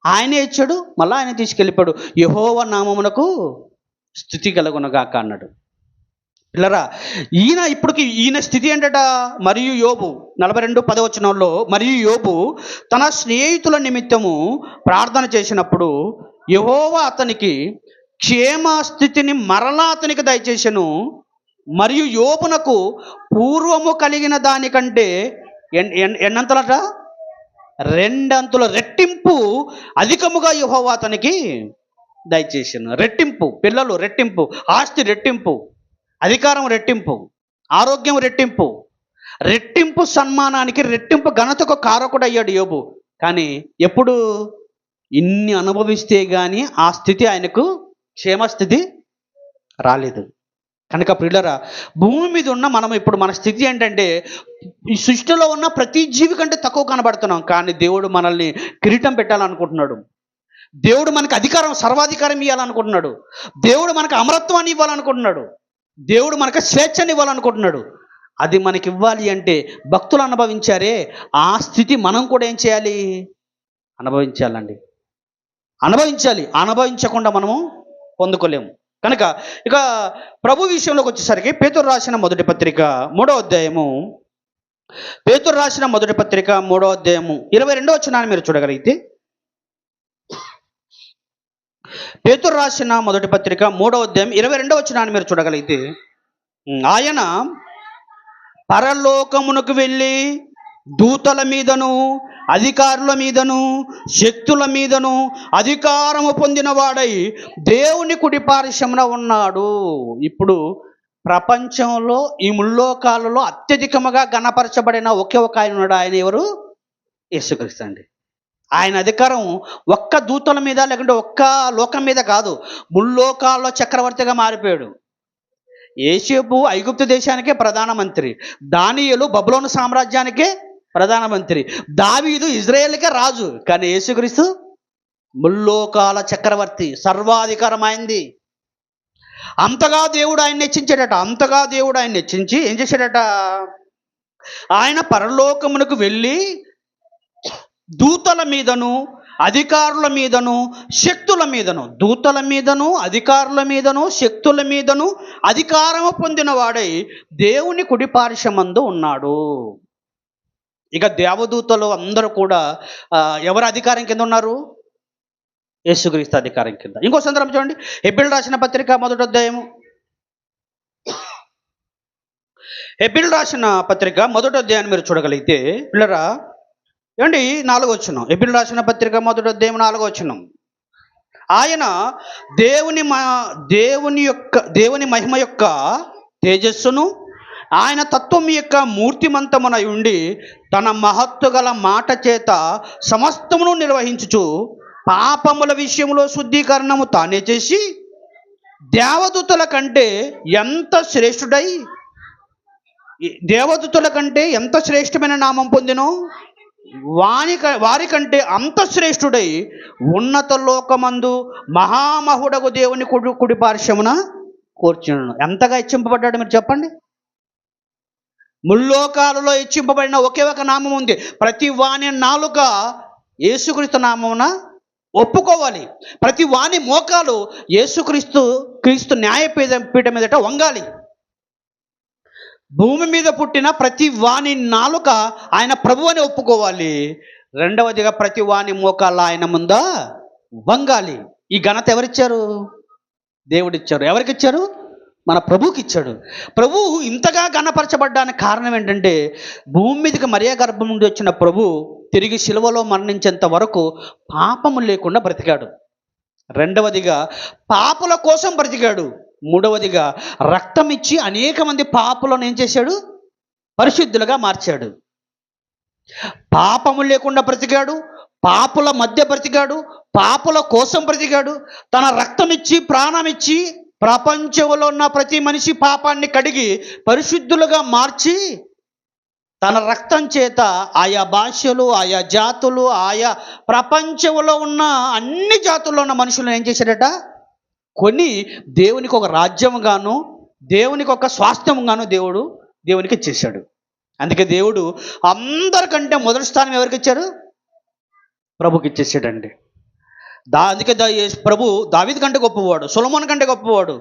ఆయనే ఇచ్చాడు, మళ్ళీ ఆయన తీసుకెళ్ళిపోయాడు. యెహోవా నామమునకు స్తుతి కలుగునగాక అన్నాడు. పిల్లరా, ఈయన స్థితి ఏంటట? మరియు యోబు 42:10 మరియు యోబు తన స్నేహితుల నిమిత్తము ప్రార్థన చేసినప్పుడు యెహోవా అతనికి క్షేమ స్థితిని మరలా అతనికి దయచేసెను, మరియు యోబునకు పూర్వము కలిగిన దానికంటే ఎన్నంతలట, 2 అంతుల రెట్టింపు అధికముగా యెహోవా అతనికి దయచేసాను. రెట్టింపు, పిల్లలు రెట్టింపు, ఆస్తి రెట్టింపు, అధికారం రెట్టింపు, ఆరోగ్యం రెట్టింపు, రెట్టింపు సన్మానానికి రెట్టింపు ఘనతకు కారకుడు అయ్యాడు యోబు. కానీ ఎప్పుడు ఇన్ని అనుభవిస్తే కానీ ఆ స్థితి ఆయనకు క్షేమస్థితి రాలేదు. కనుక ప్రియులరా, భూమి మీద ఉన్న మనం ఇప్పుడు మన స్థితి ఏంటంటే ఈ సృష్టిలో ఉన్న ప్రతి జీవి కంటే తక్కువ కనబడుతున్నాం. కానీ దేవుడు మనల్ని కిరీటం పెట్టాలనుకుంటున్నాడు, దేవుడు మనకు అధికారం, సర్వాధికారం ఇవ్వాలనుకుంటున్నాడు, దేవుడు మనకు అమరత్వాన్ని ఇవ్వాలనుకుంటున్నాడు, దేవుడు మనకు స్వేచ్ఛని ఇవ్వాలనుకుంటున్నాడు. అది మనకి ఇవ్వాలి అంటే భక్తులు అనుభవించారే ఆ స్థితి మనం కూడా ఏం చేయాలి? అనుభవించాలండి, అనుభవించాలి. అనుభవించకుండా మనము పొందుకోలేము. కనుక ఇక ప్రభు విషయంలోకి వచ్చేసరికి పేతురు రాసిన మొదటి పత్రిక 3వ అధ్యాయము, పేతురు రాసిన మొదటి పత్రిక 3వ అధ్యాయము 22వ వచనాన్ని మీరు చూడగలిగితే, పేతురు రాసిన మొదటి పత్రిక 3వ అధ్యాయం 22వ వచనాన్ని మీరు చూడగలిగితే, ఆయన పరలోకమునకు వెళ్ళి దూతల మీదను అధికారుల మీదను శక్తుల మీదను అధికారము పొందిన వాడై దేవుని కుడి పార్శ్వమున ఉన్నాడు. ఇప్పుడు ప్రపంచంలో ఈ ముల్లోకాలలో అత్యధికముగా గణపరచబడిన ఒకే ఒక ఆయన ఉన్నాడు. ఆయన ఎవరు? యేసుక్రీస్తు అండి. ఆయన అధికారం ఒక్క దూతల మీద లేకుంటే ఒక్క లోకం మీద కాదు, ముల్లోకాల్లో చక్రవర్తిగా మారిపోయాడు. యేసేపు ఐగుప్తు దేశానికే ప్రధానమంత్రి, దానియేలు బబులోను సామ్రాజ్యానికే ప్రధానమంత్రి, దావీదు ఇజ్రాయేల్కే రాజు. కానీ యేసుక్రీస్తు ముల్లోకాల చక్రవర్తి, సర్వాధికారమైంది. అంతగా దేవుడు ఆయన హెచ్చించాడట, అంతగా దేవుడు ఆయన హెచ్చించి ఏం చేశాడట? ఆయన పరలోకమునకు వెళ్ళి దూతల మీదను అధికారుల మీదను శక్తుల మీదను, దూతల మీదను అధికారుల మీదను శక్తుల మీదను అధికారము పొందిన వాడై దేవుని కుడి పార్శ్వమందు ఉన్నాడు. ఇక దేవదూతలు అందరూ కూడా ఎవరి అధికారం కింద ఉన్నారు? యేసుక్రీస్తు అధికారం కింద. ఇంకో సందర్భం చూడండి, హెబ్రీయులకు రాసిన పత్రిక 1వ అధ్యాయము, హెబ్రీయులకు రాసిన పత్రిక 1వ అధ్యాయాన్ని మీరు చూడగలిగితే పిల్లరా, ఏమండి 4వ వచనం, హెబ్రీయులకు రాసిన పత్రిక 1వ అధ్యాయం 4వ వచనం, ఆయన దేవుని మహిమ యొక్క తేజస్సును ఆయన తత్వం యొక్క మూర్తిమంతమునై ఉండి తన మహత్తు గల మాట చేత సమస్తమును నిర్వహించుచు పాపముల విషయంలో శుద్ధీకరణము తానే చేసి దేవదూతల కంటే ఎంత శ్రేష్ఠుడై, దేవదూతల కంటే ఎంత శ్రేష్టమైన నామం పొందినో వారి కంటే అంత శ్రేష్ఠుడై ఉన్నత లోకమందు మహామహుడగు దేవుని కుడి పార్శ్వమున కూర్చున్నాడు. ఎంతగా హెచ్చింపబడ్డాడు మీరు చెప్పండి? ముల్లోకాలలో హెచ్చింపబడిన ఒకే ఒక నామం ఉంది. ప్రతి వాని నాలుక యేసుక్రీస్తు నామమున ఒప్పుకోవాలి, ప్రతి వాని మోకాలు క్రీస్తు న్యాయపీఠం మీదట వంగాలి. భూమి మీద పుట్టిన ప్రతి వాని నాలుక ఆయన ప్రభు అని ఒప్పుకోవాలి. రెండవదిగా ప్రతి వాని మోకాళ్ళ ఆయన ముందా వంగాలి. ఈ ఘనత ఎవరిచ్చారు? దేవుడిచ్చారు. ఎవరికిచ్చారు? మన ప్రభువుకి ఇచ్చాడు. ప్రభువు ఇంతగా ఘనపరచబడ్డానికి కారణం ఏంటంటే భూమి మీదకి మరియా గర్భం నుండి వచ్చిన ప్రభు తిరిగి శిలువలో మరణించేంత వరకు పాపము లేకుండా బ్రతికాడు. రెండవదిగా పాపుల కోసం బ్రతికాడు. మూడవదిగా రక్తం ఇచ్చి అనేక మంది పాపులను ఏం చేశాడు? పరిశుద్ధులుగా మార్చాడు. పాపము లేకుండా బ్రతికాడు, పాపుల మధ్య బ్రతికాడు, పాపుల కోసం బ్రతికాడు, తన రక్తం ఇచ్చి ప్రాణం ఇచ్చి ప్రపంచంలో ఉన్న ప్రతి మనిషి పాపాన్ని కడిగి పరిశుద్ధులుగా మార్చి తన రక్తం చేత ఆయా భాషలు, ఆయా జాతులు, ఆయా ప్రపంచంలో ఉన్న అన్ని జాతుల్లో ఉన్న మనుషులను ఏం చేశాడట? కొని దేవునికి ఒక రాజ్యంగాను, దేవునికి ఒక స్వాస్థ్యంగాను దేవునికి ఇచ్చేశాడు. అందుకే దేవుడు అందరికంటే మొదటి స్థానం ఎవరికి ఇచ్చారు? ప్రభుకి ఇచ్చేసాడండి. అందుకే ప్రభు దావీదు కంటే గొప్పవాడు, సొలొమోను కంటే గొప్పవాడు,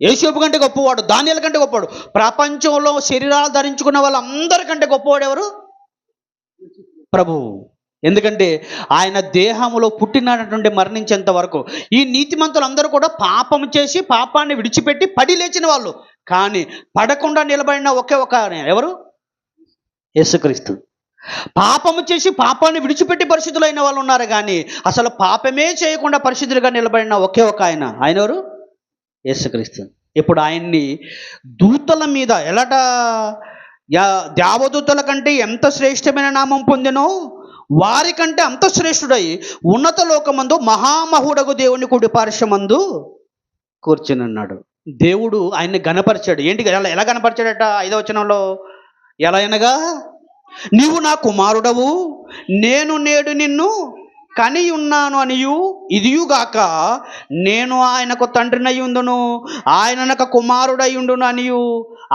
యోసేపు కంటే గొప్పవాడు, దానియేలు కంటే గొప్పవాడు. ప్రపంచంలో శరీరాలు ధరించుకున్న వాళ్ళందరికంటే గొప్పవాడు ఎవరు? ప్రభువు. ఎందుకంటే ఆయన దేహంలో పుట్టినటువంటి మరణించేంత వరకు ఈ నీతిమంతులందరూ కూడా పాపం చేసి పాపాన్ని విడిచిపెట్టి పడి లేచిన వాళ్ళు, కానీ పడకుండా నిలబడిన ఒకే ఒక ఎవరు? యేసుక్రీస్తు. పాపము చేసి పాపాన్ని విడిచిపెట్టి పరిశుద్ధులైన వాళ్ళు ఉన్నారు, కానీ అసలు పాపమే చేయకుండా పరిశుద్ధులుగా నిలబడిన ఒకే ఒక ఆయన ఎవరు? యేసుక్రీస్తు. ఇప్పుడు ఆయన్ని దూతల మీద ఎలాట దేవదూతల కంటే ఎంత శ్రేష్టమైన నామం పొందినో వారికంటే అంత శ్రేష్ఠుడై ఉన్నత లోకమందు మహామహుడగు దేవుని కుడి పార్శ్వమందు కూర్చుని ఉన్నాడు. దేవుడు ఆయన్ని గణపరిచాడు. ఏంటి ఎలా గణపరిచాడట? 5వ వచనంలో ఎలా అనగా, నీవు నా కుమారుడవు, నేను నేడు నిన్ను కని ఉన్నాను అనియు, ఇదియుగాక నేను ఆయనకు తండ్రినయ్యుండును, ఆయన నాకు కుమారుడయ్యుండును అనియు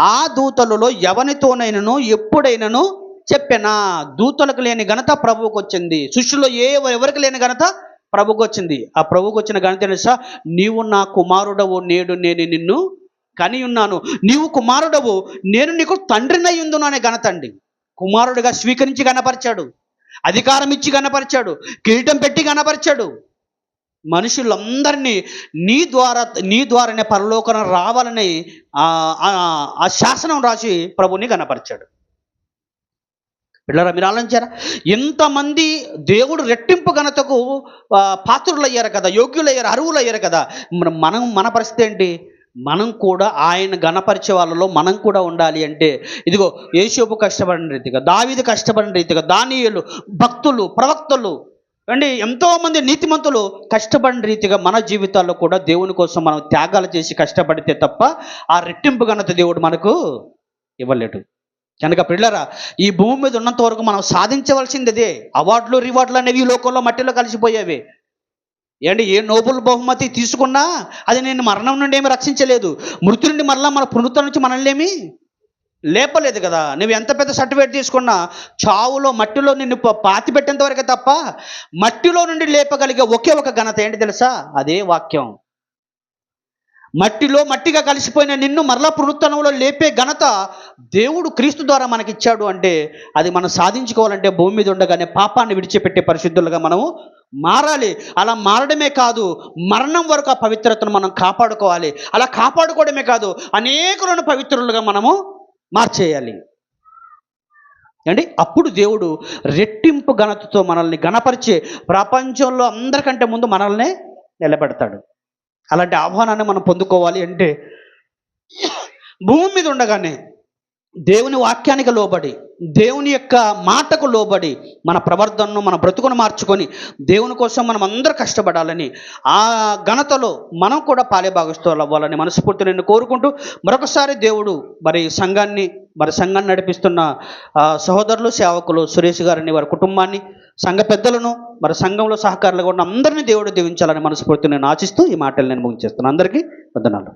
ఆ దూతలలో ఎవనితోనైనను ఎప్పుడైనను చెప్పెనా. దూతలకు లేని ఘనత ప్రభువుకు వచ్చింది. సృష్టిలో ఎవరికి లేని ఘనత ప్రభువుకు వచ్చింది. ఆ ప్రభువుకు వచ్చిన ఘనత తెలుసా? నీవు నా కుమారుడవు, నేను నిన్ను కని ఉన్నాను. నీవు కుమారుడవు, నేను నీకు తండ్రినయ్యుందును అనే ఘనత అండి. కుమారుడిగా స్వీకరించి గణపరిచాడు, అధికారం ఇచ్చి గణపరిచాడు, కిరీటం పెట్టి గణపరిచాడు. మనుషులందరినీ నీ ద్వారానే పరలోకం రావాలని ఆ శాసనం రాసి ప్రభుని గణపరిచాడు. పిల్లరా, మీరు ఆలోచించారా? ఎంతమంది దేవుడు రెట్టింపు ఘనతకు పాత్రులు అయ్యారు కదా, యోగ్యులయ్యారు, అర్హులు అయ్యారు కదా. మన పరిస్థితి ఏంటి? మనం కూడా ఆయన గణపరిచే వాళ్ళలో మనం కూడా ఉండాలి. అంటే ఇదిగో యోసేపు కష్టపడిన రీతిగా, దావీదు కష్టపడిన రీతిగా, దానియేలు, భక్తులు, ప్రవక్తలు అండి, ఎంతోమంది నీతిమంతులు కష్టపడిన రీతిగా మన జీవితాల్లో కూడా దేవుని కోసం మనం త్యాగాలు చేసి కష్టపడితే తప్ప ఆ రెట్టింపు ఘనత దేవుడు మనకు ఇవ్వలేడు. కనుక పిల్లరా, ఈ భూమి మీద ఉన్నంత వరకు మనం సాధించవలసింది అదే. అవార్డులు రివార్డులు అనేవి ఈ లోకంలో మట్టిలో కలిసిపోయేవి. ఏంటి, ఏ నోబెల్ బహుమతి తీసుకున్నా అది నేను మరణం నుండి ఏమి రక్షించలేదు, మృతి నుండి మరలా మన పునరుద్ధరణ నుంచి మనల్ని ఏమి లేపలేదు కదా. నువ్వు ఎంత పెద్ద సర్టిఫికేట్ తీసుకున్నా చావులో మట్టిలో నిన్ను పాతి పెట్టేంత వరకే తప్ప మట్టిలో నుండి లేపగలిగే ఒకే ఒక ఘనత ఏంటి తెలుసా? అదే వాక్యం. మట్టిలో మట్టిగా కలిసిపోయిన నిన్ను మరలా పునరుద్ధరణలో లేపే ఘనత దేవుడు క్రీస్తు ద్వారా మనకిచ్చాడు. అంటే అది మనం సాధించుకోవాలంటే భూమి మీద ఉండగానే పాపాన్ని విడిచిపెట్టే పరిశుద్ధులుగా మనము మారాలి. అలా మారడమే కాదు, మరణం వరకు ఆ పవిత్రతను మనం కాపాడుకోవాలి. అలా కాపాడుకోవడమే కాదు, అనేకులను పవిత్రులుగా మనము మార్చేయాలి అండి. అప్పుడు దేవుడు రెట్టింపు ఘనతతో మనల్ని గణపరిచే ప్రపంచంలో అందరికంటే ముందు మనల్ని నిలబెడతాడు. అలాంటి ఆహ్వానాన్ని మనం పొందుకోవాలి అంటే భూమి మీద ఉండగానే దేవుని వాక్యానికి లోబడి, దేవుని యొక్క మాటకు లోబడి మన ప్రవర్తనను, మన బ్రతుకును మార్చుకొని దేవుని కోసం మనం అందరూ కష్టపడాలని, ఆ ఘనతలో మనం కూడా పాలిభాగస్తులు అవ్వాలని మనస్ఫూర్తి నేను కోరుకుంటూ, మరొకసారి దేవుడు సంఘాన్ని నడిపిస్తున్న సహోదరులు, సేవకులు సురేష్ గారిని, వారి కుటుంబాన్ని, సంఘ పెద్దలను, సంఘంలో సహకారులుగా ఉన్న అందరినీ దేవుడు దీవించాలని మనస్ఫూర్తి నేను ఆశిస్తూ ఈ మాటలు నేను ముగించేస్తున్నాను. అందరికీ వందనాలు.